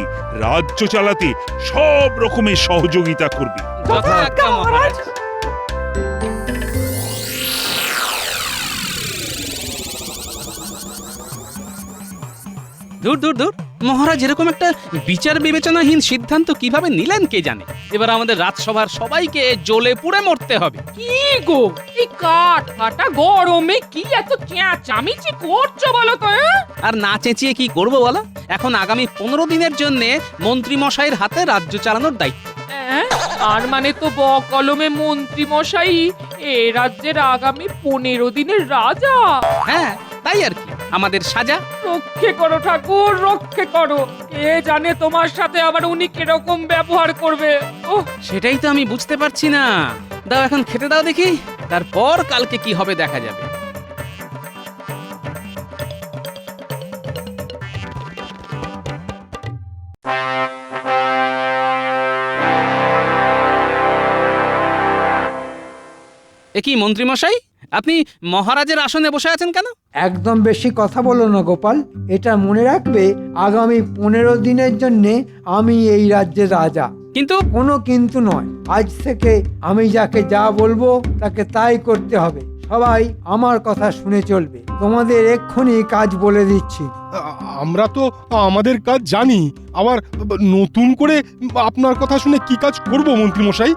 রাজ্য চালাতে সব রকমের সহযোগিতা করবে। মহারাজ। দূর দূর দূর, মহারাজ এরকম একটা বিচার বিবেচনাহীন সিদ্ধান্ত কিভাবে নিলেন কে জানে। এবার আমাদের রাজসভার সবাইকে জ্বলে পুড়ে মরতে হবে। কি গো, এই কাঠ ফাটা গরমে কি এত চেঁচামেচি করছো বলো তো? আর না চেঁচিয়ে কি করব বলো? এখন আগামী 15 দিনের জন্য মন্ত্রী মশাইয়ের হাতে রাজ্য চালানোর দায়িত্ব। আর মানে তো কলমে মন্ত্রী মশাই এ রাজ্যের আগামী 15 দিনের রাজা। হ্যাঁ, তাই আর কি, আমাদের সাজা। রক্ষে করো ঠাকুর, রক্ষে করো। কে জানে তোমার সাথে আবার উনি কিরকম ব্যবহার করবে। ওহ, সেটাই তো আমি বুঝতে পারছি না। দাও এখন খেতে দাও দেখি, তারপর কালকে কি হবে দেখা যাবে। এ কি মন্ত্রী মশাই, আপনি মহারাজের আসনে বসে আছেন কেন? একদম বেশি কথা বলো না গোপাল। এটা মনে রাখবে, আগামী 15 দিনের জন্য আমি এই রাজ্যের রাজা। কিন্তু কোনো কিন্তু নয়, আজ থেকে আমি যাকে যা বলবো তাকে তাই করতে হবে। সবাই আমার কথা শুনে চলবে। তোমাদের এক্ষুনি কাজ বলে দিচ্ছি। আমরা তো আমাদের কাজ জানি, আবার নতুন করে আপনার কথা শুনে কি কাজ করব মন্ত্রী মশাই?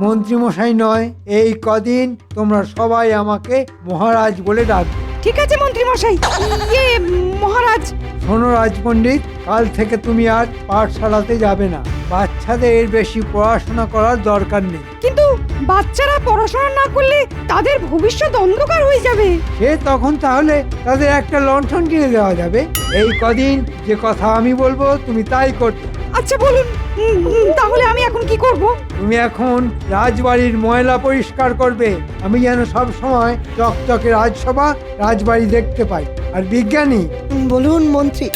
মন্ত্রী মশাই নয়, এই কদিন তোমরা সবাই আমাকে মহারাজ বলে ডাকবে। ঠিক আছে মন্ত্রী মশাই। মহারাজ। শোনো রাজপণ্ডিত, কাল থেকে তুমি আর পাঠশালাতে যাবে না। বাচ্চাদের বেশি পড়াশোনা করার দরকার নেই। কিন্তু বাচ্চারা পড়াশোনা না করলে তাদের ভবিষ্যৎ অন্ধকার হয়ে যাবে। সে তখন তাহলে তাদের একটা লণ্ঠন কিনে দেওয়া যাবে। এই কদিন যে কথা আমি বলবো তুমি তাই করবে। আচ্ছা বলুন, তাহলে আমি এখন কি করব? তুমি এখন রাজবাড়ির ময়লা পরিষ্কার করবে। আমি যেন সব সময় চকচকে রাজসভা রাজবাড়ি দেখতে পাই। আর বিজ্ঞানী, বলুন মন্ত্রী,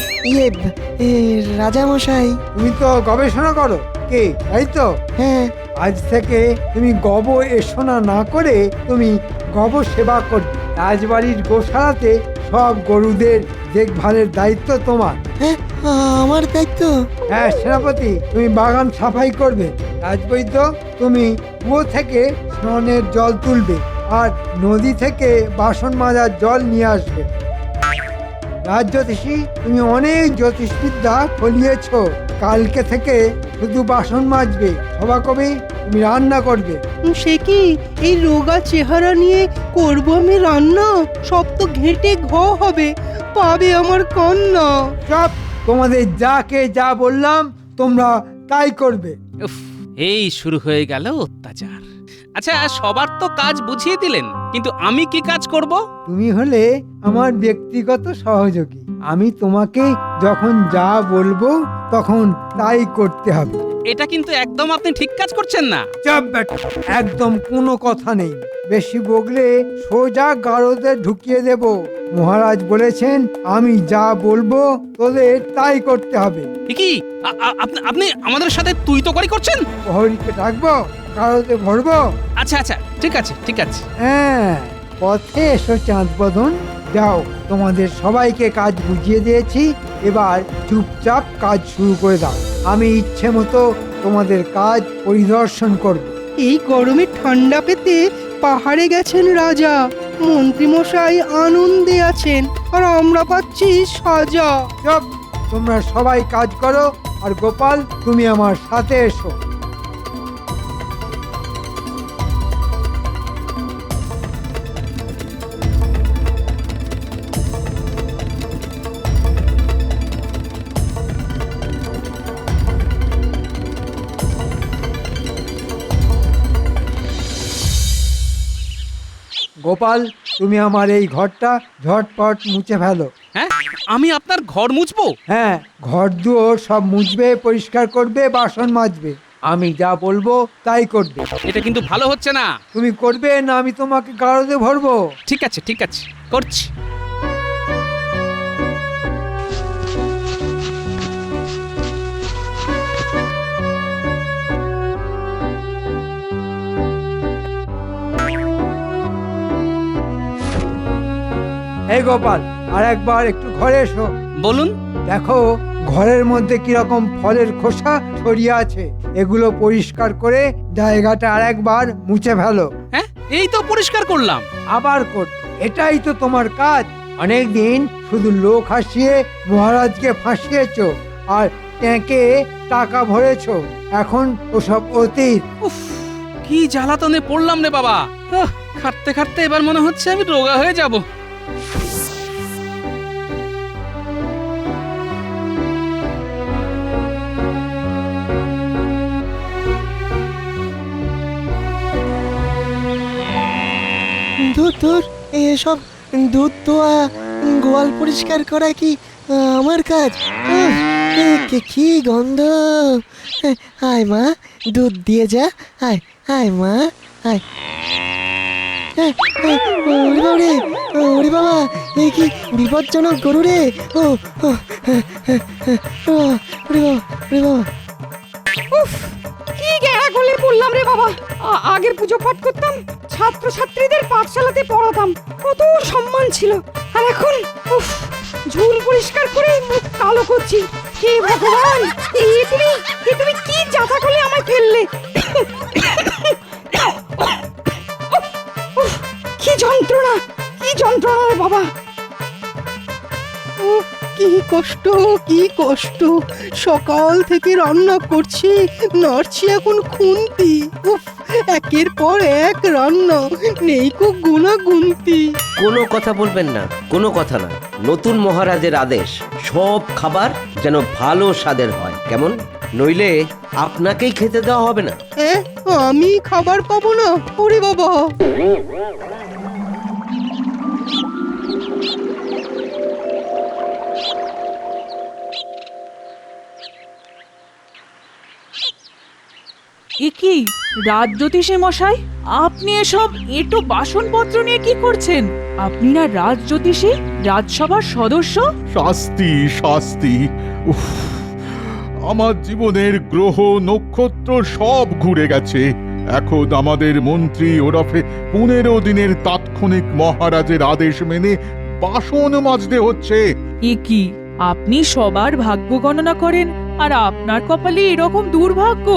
রাজা মশাই। তুমি তো গবেষণা করো কে, তাই তো? হ্যাঁ। আজ থেকে তুমি গব এসোনা না করে তুমি গব সেবা করবে। রাজবাড়ির গোশালাতে সব গরুদের দেখভালের দায়িত্ব তোমার। হ্যাঁ, আমার দায়িত্ব? হ্যাঁ সেনাপতি, তুমি বাগান সাফাই করবে। রাজবৈদ্য, তুমি কুয়ো থেকে স্নানের জল তুলবে আর নদী থেকে বাসন মাজার জল নিয়ে আসবে। রাজজ্যোতিষী, তুমি অনেক জ্যোতিষবিদ্যা ফলিয়েছ। কালকে থেকে শুধু বাসন মাজবে। সভাকবি, তুমি রান্না করবে। সে কি, এই রোগা চেহারা নিয়ে করব আমি রান্না? সব তো ঘেঁটে ঘ হবে, পাবে আমার কন্যা। সব তোমাদের যাকে যা বললাম তোমরা তাই করবে। উফ, এই শুরু হয়ে গেল অত্যাচার। আচ্ছা, সবার তো কাজ বুঝিয়ে দিলেন, কিন্তু আমি কি কাজ করব? তুমি হলে আমার ব্যক্তিগত সহযোগী। আমি তোমাকে যখন যা বলবো তখন তাই করতে হবে। এটা কিন্তু একদম আপনি ঠিক কাজ করছেন না। চাপ বেটা, একদম কোনো কথা নেই। বেশি বগলে সোজা গারদে ঢুকিয়ে দেব। মহারাজ বলেছেন আমি যা বলবো তোদের তাই করতে হবে। কি আপনি আমাদের সাথে তুই তো করি করছেন? প্রহরীকে ডাকবো, গারদে ভরবো। আচ্ছা আচ্ছা, ঠিক আছে ঠিক আছে। হ্যাঁ, পথে এসো চাঁদ বদন। যাও, তোমাদের সবাইকে কাজ বুঝিয়ে দিয়েছি। এবার চুপচাপ কাজ শুরু করে দাও। আমি ইচ্ছে মতো তোমাদের কাজ পরিদর্শন করব। এই গরমে ঠান্ডা পেতে পাহাড়ে গেছেন রাজা, মন্ত্রী মশাই আনন্দে আছেন, আর আমরা পাচ্ছি সাজা। চুপ, তোমরা সবাই কাজ করো। আর গোপাল, তুমি আমার সাথে এসো। গোপাল, তুমি আমার এই ঘরটা ঝটপট মুছে ফেলো। হ্যাঁ, আমি আপনার ঘর মুছবো? হ্যাঁ, ঘর দুয়ার সব মুছবে, পরিষ্কার করবে, বাসন মাজবে। আমি যা বলবো তাই করবে। এটা কিন্তু ভালো হচ্ছে না। তুমি করবে না আমি তোমাকে গারদে ভরবো? ঠিক আছে ঠিক আছে, করছি। এই গোপাল, আর একবার একটু ঘরে এসো। বলুন। দেখো ঘরের মধ্যে কিরকম ফলের খোসা ছড়িয়ে আছে। এগুলো পরিষ্কার করে জায়গাটা আর একবার মুছে ফেলো। হ্যাঁ, এই তো পরিষ্কার করলাম। আবার কর, এটাই তো তোমার কাজ। অনেক দিন শুধু লোক হাসিয়ে মহারাজকে ফাঁসিয়েছো আর ট্যাঁকে টাকা ভরেছো, এখন ওসব অতীত। কি জ্বালাতনে পড়লাম রে বাবা। খাটতে খাটতে এবার মনে হচ্ছে আমি রোগা হয়ে যাব। ধুর এসব দুধ দোয়া গোয়াল পরিষ্কার করা কি আমার কাজ? কি গন্ধ! আয় মা, দুধ দিয়ে যা। আয় আয় মা, আয়। ওরে ওরে বাবা, এ কি বিপজ্জনক গরু রে! ও ওরে বাবা, ওরে বাবা। উফ, কি গেঁড়া গলে পড়লাম রে বাবা। আগে পুজো পাঠ করতাম, ছাত্রছাত্রীদের পাঠশালাতে পড়াতাম, কত সম্মান ছিল। আর এখন উফ, ঝুল পরিষ্কার করে মুখ কালো করছি। হে ভগবান, তুমি কি জাতা করলে আমায় ফেললে? উফ, কি যন্ত্রণা, কি যন্ত্রণা রে বাবা। কি কষ্ট, কি কষ্ট! সকাল থেকে রান্না করছি, নাড়ছি এখন খুন্তি। উফ, একের পর এক রান্না, নেই কো গুণা গুনতি। কোনো কথা বলবেন না, কোনো কথা না। নতুন মহারাজের আদেশ, সব খাবার যেন ভালো স্বাদের হয়, কেমন? নইলে আপনাকেই খেতে দেওয়া হবে না। আমি খাবার পাবো না? ওরে বাবা! এ কি রাজজ্যোতিষী মশাই, আপনি এসব এঁটো বাসনপত্র নিয়ে কি করছেন? আপনি না রাজজ্যোতিষী, রাজসভার সদস্য? শাস্তি, শাস্তি! উফ, আমার জীবনের গ্রহ নক্ষত্র সব ঘুরে গেছে। এখন আমাদের মন্ত্রী ওরফে 15 দিনের তাৎক্ষণিক মহারাজের আদেশ মেনে বাসন মাজতে হচ্ছে। এ কি, আপনি সবার ভাগ্য গণনা করেন আর আপনার কপালে এরকম দুর্ভাগ্য?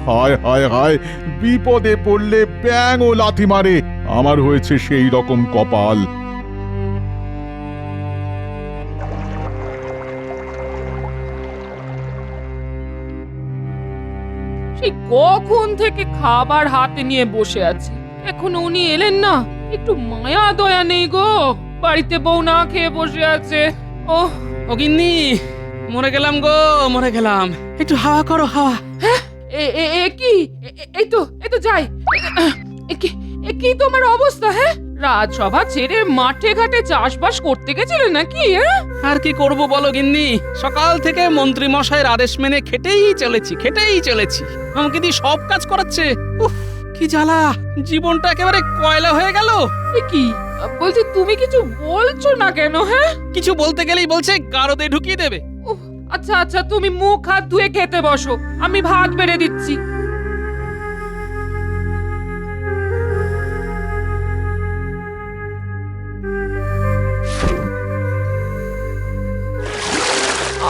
হায় হায় হায়, বিপদে পড়লে ব্যাঙ ও লাথি মারে। আমার হয়েছে সেই রকম কপাল। সেই কখন থেকে খাবার হাতে নিয়ে বসে আছি, এখন উনি এলেন না। একটু মায়া দয়া নেই গো, বাড়িতে বউ না খেয়ে বসে আছে। ও গিন্নি, মরে গেলাম গো, মরে গেলাম। একটু হাওয়া করো, হাওয়া। হ্যাঁ, এই তো যাই। কি তোমার অবস্থা? হ্যাঁ, রাজসভা ছেড়ে মাঠে ঘাটে চাষবাস করতে গেছিলে নাকি? আর কি করব বলো গিন্নি, সকাল থেকে মন্ত্রী মশাইয়ের আদেশ মেনে খেটেই চলেছি। আমাকে দিয়ে সব কাজ করাচ্ছে। উফ, কি জ্বালা, জীবনটা একেবারে কয়লা হয়ে গেল। কি বলছি, তুমি কিছু বলছো না কেন? হ্যাঁ, কিছু বলতে গেলেই বলছে গারদে ঢুকিয়ে দেবে। আচ্ছা, তুমি মুখ হাত ধুয়ে খেতে বসো, আমি ভাত বেড়ে দিচ্ছি।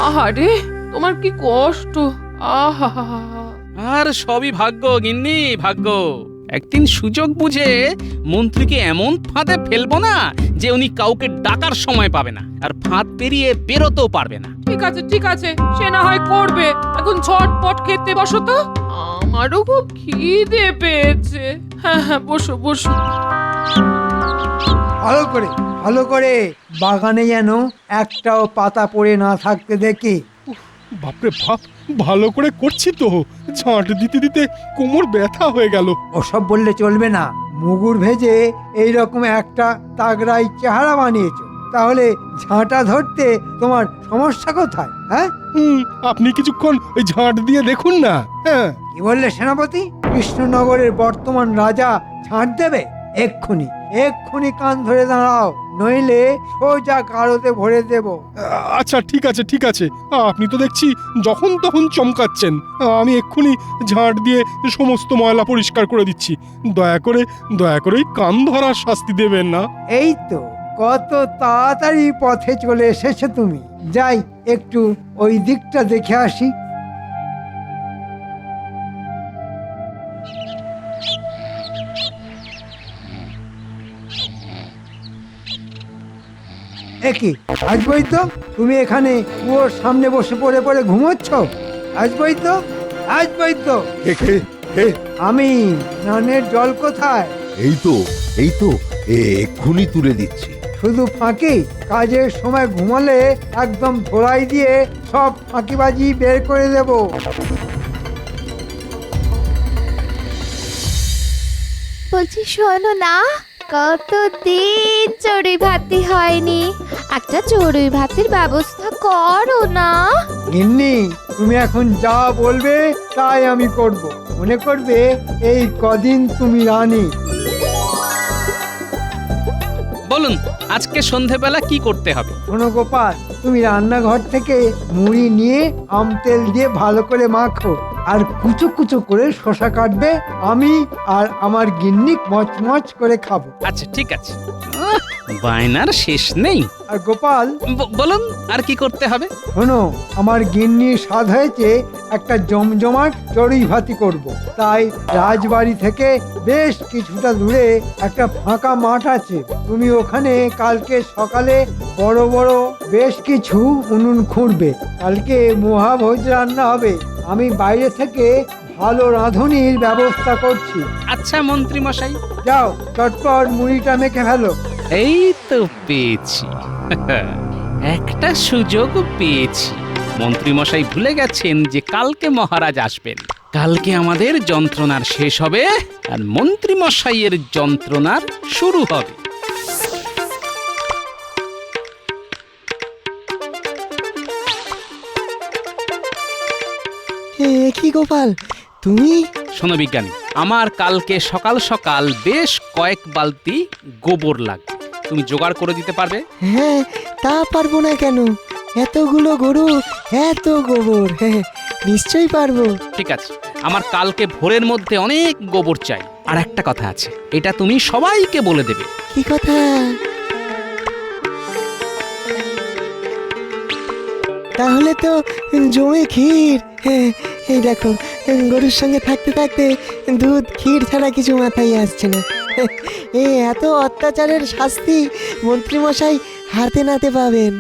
আহারে, তোমার কি কষ্ট! আহা, আর সবই ভাগ্য গিন্নি, ভাগ্য। একদিন সুযোগ বুঝে মন্ত্রীকে এমন ফাঁদে ফেলবো না যে উনি কাউকে ডাকার সময় পাবে না, আর ফাঁদ পেরিয়ে বেরোতেও পারবে না। ঠিক আছে, সে না হয় করবে। এখন ঝটপট খেতে বসো তো, আমারও খুব খিদে পেয়েছে। হ্যাঁ, বসো। ভালো করে বাগানে যেন একটাও পাতা পড়ে না থাকতে দেখি। বাপরে বাপ, ভালো করে করছি তো, ঝাঁট দিতে দিতে কোমর ব্যথা হয়ে গেল। ওসব বললে চলবে না। মুগুর ভেজে এইরকম একটা তাগড়াই চেহারা বানিয়েছো, তাহলে ঝাঁটা ধরতে তোমার সমস্যা কোথায়? হ্যাঁ, আপনি কিছুক্ষণ ওই ঝাঁট দিয়ে দেখুন না। হ্যাঁ, কি বললে সেনাপতি? কৃষ্ণনগরের বর্তমান রাজা ঝাঁট দেবে? এক্ষুনি কান ধরে দাঁড়াও, নইলে সোজা কারোতে ভরে দেব। আচ্ছা, ঠিক আছে। আপনি তো দেখছি যখন তখন চমকাচ্ছেন। আমি এক্ষুনি ঝাঁট দিয়ে সমস্ত ময়লা পরিষ্কার করে দিচ্ছি। দয়া করে কান ধরার শাস্তি দেবেন না। এই তো কত তাড়াতাড়ি পথে চলে এসেছো তুমি। যাই, একটু ওই দিকটা দেখে আসি। কি আসবই তো? তুমি এখানে কুয়োর সামনে বসে পড়ে পড়ে ঘুমোচ্ছ? আসবই তো, আসবই তো। আমি, স্নানের জল কোথায়? এই তো এক্ষুনি তুলে দিচ্ছি। শুধু ফাঁকি? কাজের সময় ঘুমালে একদম ধোলাই দিয়ে সব ফাঁকিবাজি বের করে দেব। বলছি শোনো না, কতদিন চড়ুই ভাতি হয়নি, একটা চড়ুই ভাতির ব্যবস্থা করো না। গিন্নি, তুমি এখন যা বলবে তাই আমি করব। মনে করবে এই কদিন তুমি রানী। বলুন আজকে সন্ধেবেলা কি করতে হবে? শোনো গোপাল, তুমি রান্নাঘর থেকে মুড়ি নিয়ে আম তেল দিয়ে ভালো করে মাখো, আর কুচো কুচো করে শসা কাটবে। আমি আর আমার গিন্নি মচমচ করে খাবো। আচ্ছা ঠিক আছে। বায়নার শেষ নেই। আর গোপাল, বলুন আর কি করতে হবে? শোনো, আমার গিন্নির স্বাদ হয়েছে একটা জমজমাট চড়ুই ভাতি করব। তাই রাজবাড়ি থেকে বেশ কিছুটা দূরে একটা ফাঁকা মাঠ আছে। তুমি ওখানে কালকে সকালে বড় বড় বেশ কিছু উনুন খুঁড়বে। কালকে মহাভোজ রান্না হবে। আমি বাইরে থেকে ভালো রাঁধুনির ব্যবস্থা করছি। আচ্ছা মন্ত্রী মশাই। যাও, চটপট মুড়িটা মেখে ফেলো। এই তো পেয়েছি, একটা সুযোগ পেয়েছি। মন্ত্রী মশাই ভুলে গেছেন যে কালকে মহারাজ আসবেন। কালকে আমাদের যন্ত্রণার শেষ হবে আর মন্ত্রী মশাইয়ের যন্ত্রণার শুরু হবে। কি গোপাল, তুমি? শোনো বিজ্ঞানী, আমার কালকে সকাল সকাল বেশ কয়েক বালতি গোবর লাগবে। তুমি জোগাড় করে দিতে পারবে? হ্যাঁ, তা পারবো না কেন? এতগুলো গরু, এত গোবর, হ্যাঁ নিশ্চয়ই পারবো। ঠিক আছে, আমার কালকে ভোরের মধ্যে অনেক গোবর চাই। আর একটা কথা আছে, এটা তুমি সবাইকে বলে দেবে। কি কথা? তাহলে তো জমে ক্ষীর। হ্যাঁ, এই দেখো, গরুর সঙ্গে থাকতে থাকতে দুধ ক্ষীর ছাড়া কিছু মাথায় আসছে না। এত অত্যাচারের শাস্তি মন্ত্রীমশাই হাতে নাতে পাবেন।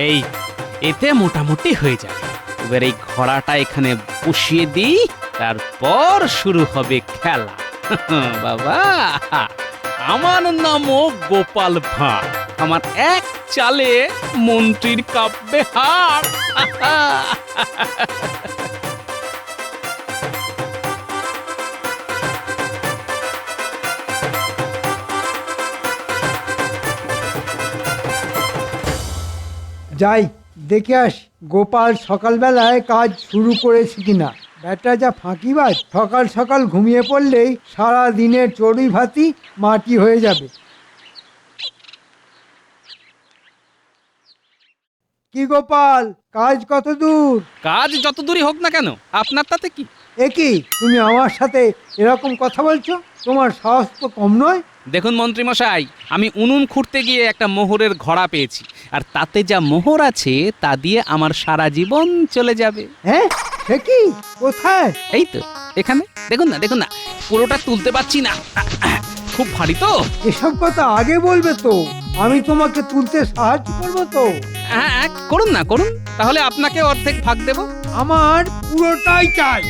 এই এতে মোটামুটি হয়ে যাবে। এবার এই ঘোড়াটা এখানে বসিয়ে দিই, তারপর শুরু হবে খেলা। বাবা, আমার নামও গোপাল ভাঁড়। আমার এক চালে মন্ত্রীর কাঁপবে হাড়। যাই দেখে আস গোপাল সকালবেলায় কাজ শুরু করেছে কিনা। ব্যাটা যা ফাঁকিবাজ, সকাল সকাল ঘুমিয়ে পড়লেই সারা দিনের চড়ুই ভাতি মাটি হয়ে যাবে। কি গোপাল, কাজ কত দূর? কাজ যত দূরই হোক না কেন, আপনার তাতে কি? কি তুমি আমার সাথে এরকম কথা বলছো? তোমার সাহস তো কম নয়। দেখুন মন্ত্রী মশাই, আমি উনুন খুঁড়তে গিয়ে একটা মোহরের ঘোড়া পেয়েছি, আর তাতে যা মোহর আছে তা দিয়ে আমার সারা জীবন চলে যাবে। হ্যাঁ, সে কি? কোথায়? এই তো এখানে, দেখুন না, দেখুন না, পুরোটা তুলতে পারছি না, খুব ভারী তো। এসব কথা আগে বলবে তো, আমি তোমাকে তুলতে সাহায্য করবো তো। হ্যাঁ করুন না, করুন, তাহলে আপনাকে অর্ধেক ভাগ দেব। আমার পুরোটাই চাই।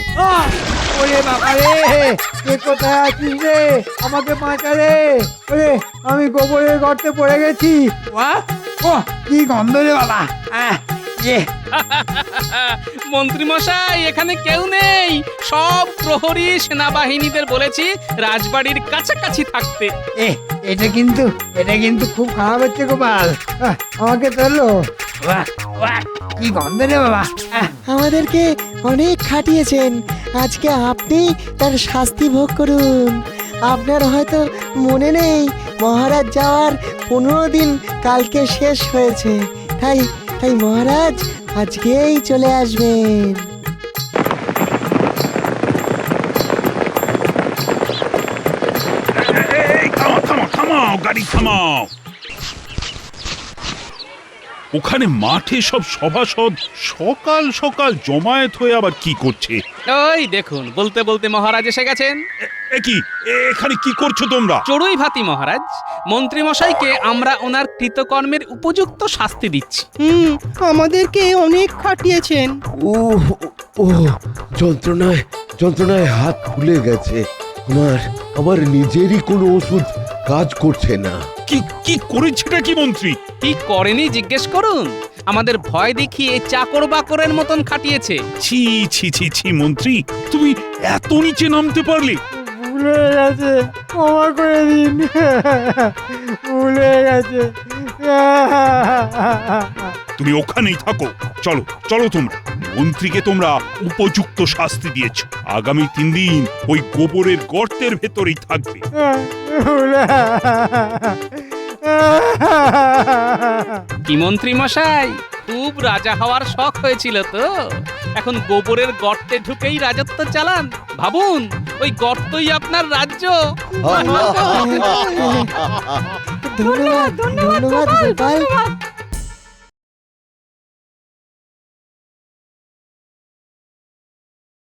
ওরে বাবা রে, কে কোথায় আছিস রে? আমাকে বাঁচা রে। ওরে, আমি গোবরের গর্তে পড়ে গেছি। ও কি গন্ধ রে বাবা। মন্ত্রী মশাই, এখানে কেউ নেই। সব প্রহরী সেনাবাহিনীদের বলেছি রাজবাড়ির কাছাকাছি থাকতে। এটা কিন্তু খুব খারাপ হচ্ছে গোপাল। আমাকে তোলো। কি গন্ধ রে বাবা। আমাদেরকে অনেক খাটিয়েছেন, আজকে আপনি তার শাস্তি ভোগ করুন। আপনার হয়তো মনে নেই, মহারাজ যাওয়ার 15 দিন কালকে শেষ হয়েছে। তাই তাই মহারাজ আজকেই চলে আসবেন। এই থামাও থামাও থামাও, গাড়ি থামাও। ওখানে মাঠে সব সভাসদ সকাল সকাল জমায়েত হয়ে আবার কি করছে? ওই দেখুন, বলতে বলতে মহারাজ এসে গেছেন। এখানে কি করছো তোমরা? চড়ুই ভাতি মহারাজ, মন্ত্রী মশাইকে আমরা ওনার কৃতকর্মের উপযুক্ত শাস্তি দিচ্ছি। আমাদেরকে অনেক খাটিয়েছেন। যন্ত্রণায় যন্ত্রণায় হাত ফুলে গেছে। আমার নিজেরই কোনো ওষুধ কাজ করছে না। কি কি করেছেটা কি মন্ত্রী? কি করেনি জিজ্ঞেস করুন। আমাদের ভয় দেখিয়ে চাকর বাকরের মতন খাটিয়েছে। ছি ছি ছি ছি মন্ত্রী, তুমি এত নিচে নামতে পারলে? ভুলে গেছে, ক্ষমা করে দিন। ভুলে গেছে। তুমি ওখানেই থাকো। চলো চলো, তোমরা মন্ত্রীকে তোমরা উপযুক্ত শাস্তি দিয়েছ। আগামী 3 দিন ওই গোবরের গর্তের ভেতরেই থাকবে। কি মন্ত্রী মশাই, খুব রাজা হওয়ার শখ হয়েছিল তো? এখন গোবরের গর্তে ঢুকেই রাজত্ব চালান। ভাবুন, ওই গর্তই আপনার রাজ্য। ধন্যবাদ ধন্যবাদ গোপাল।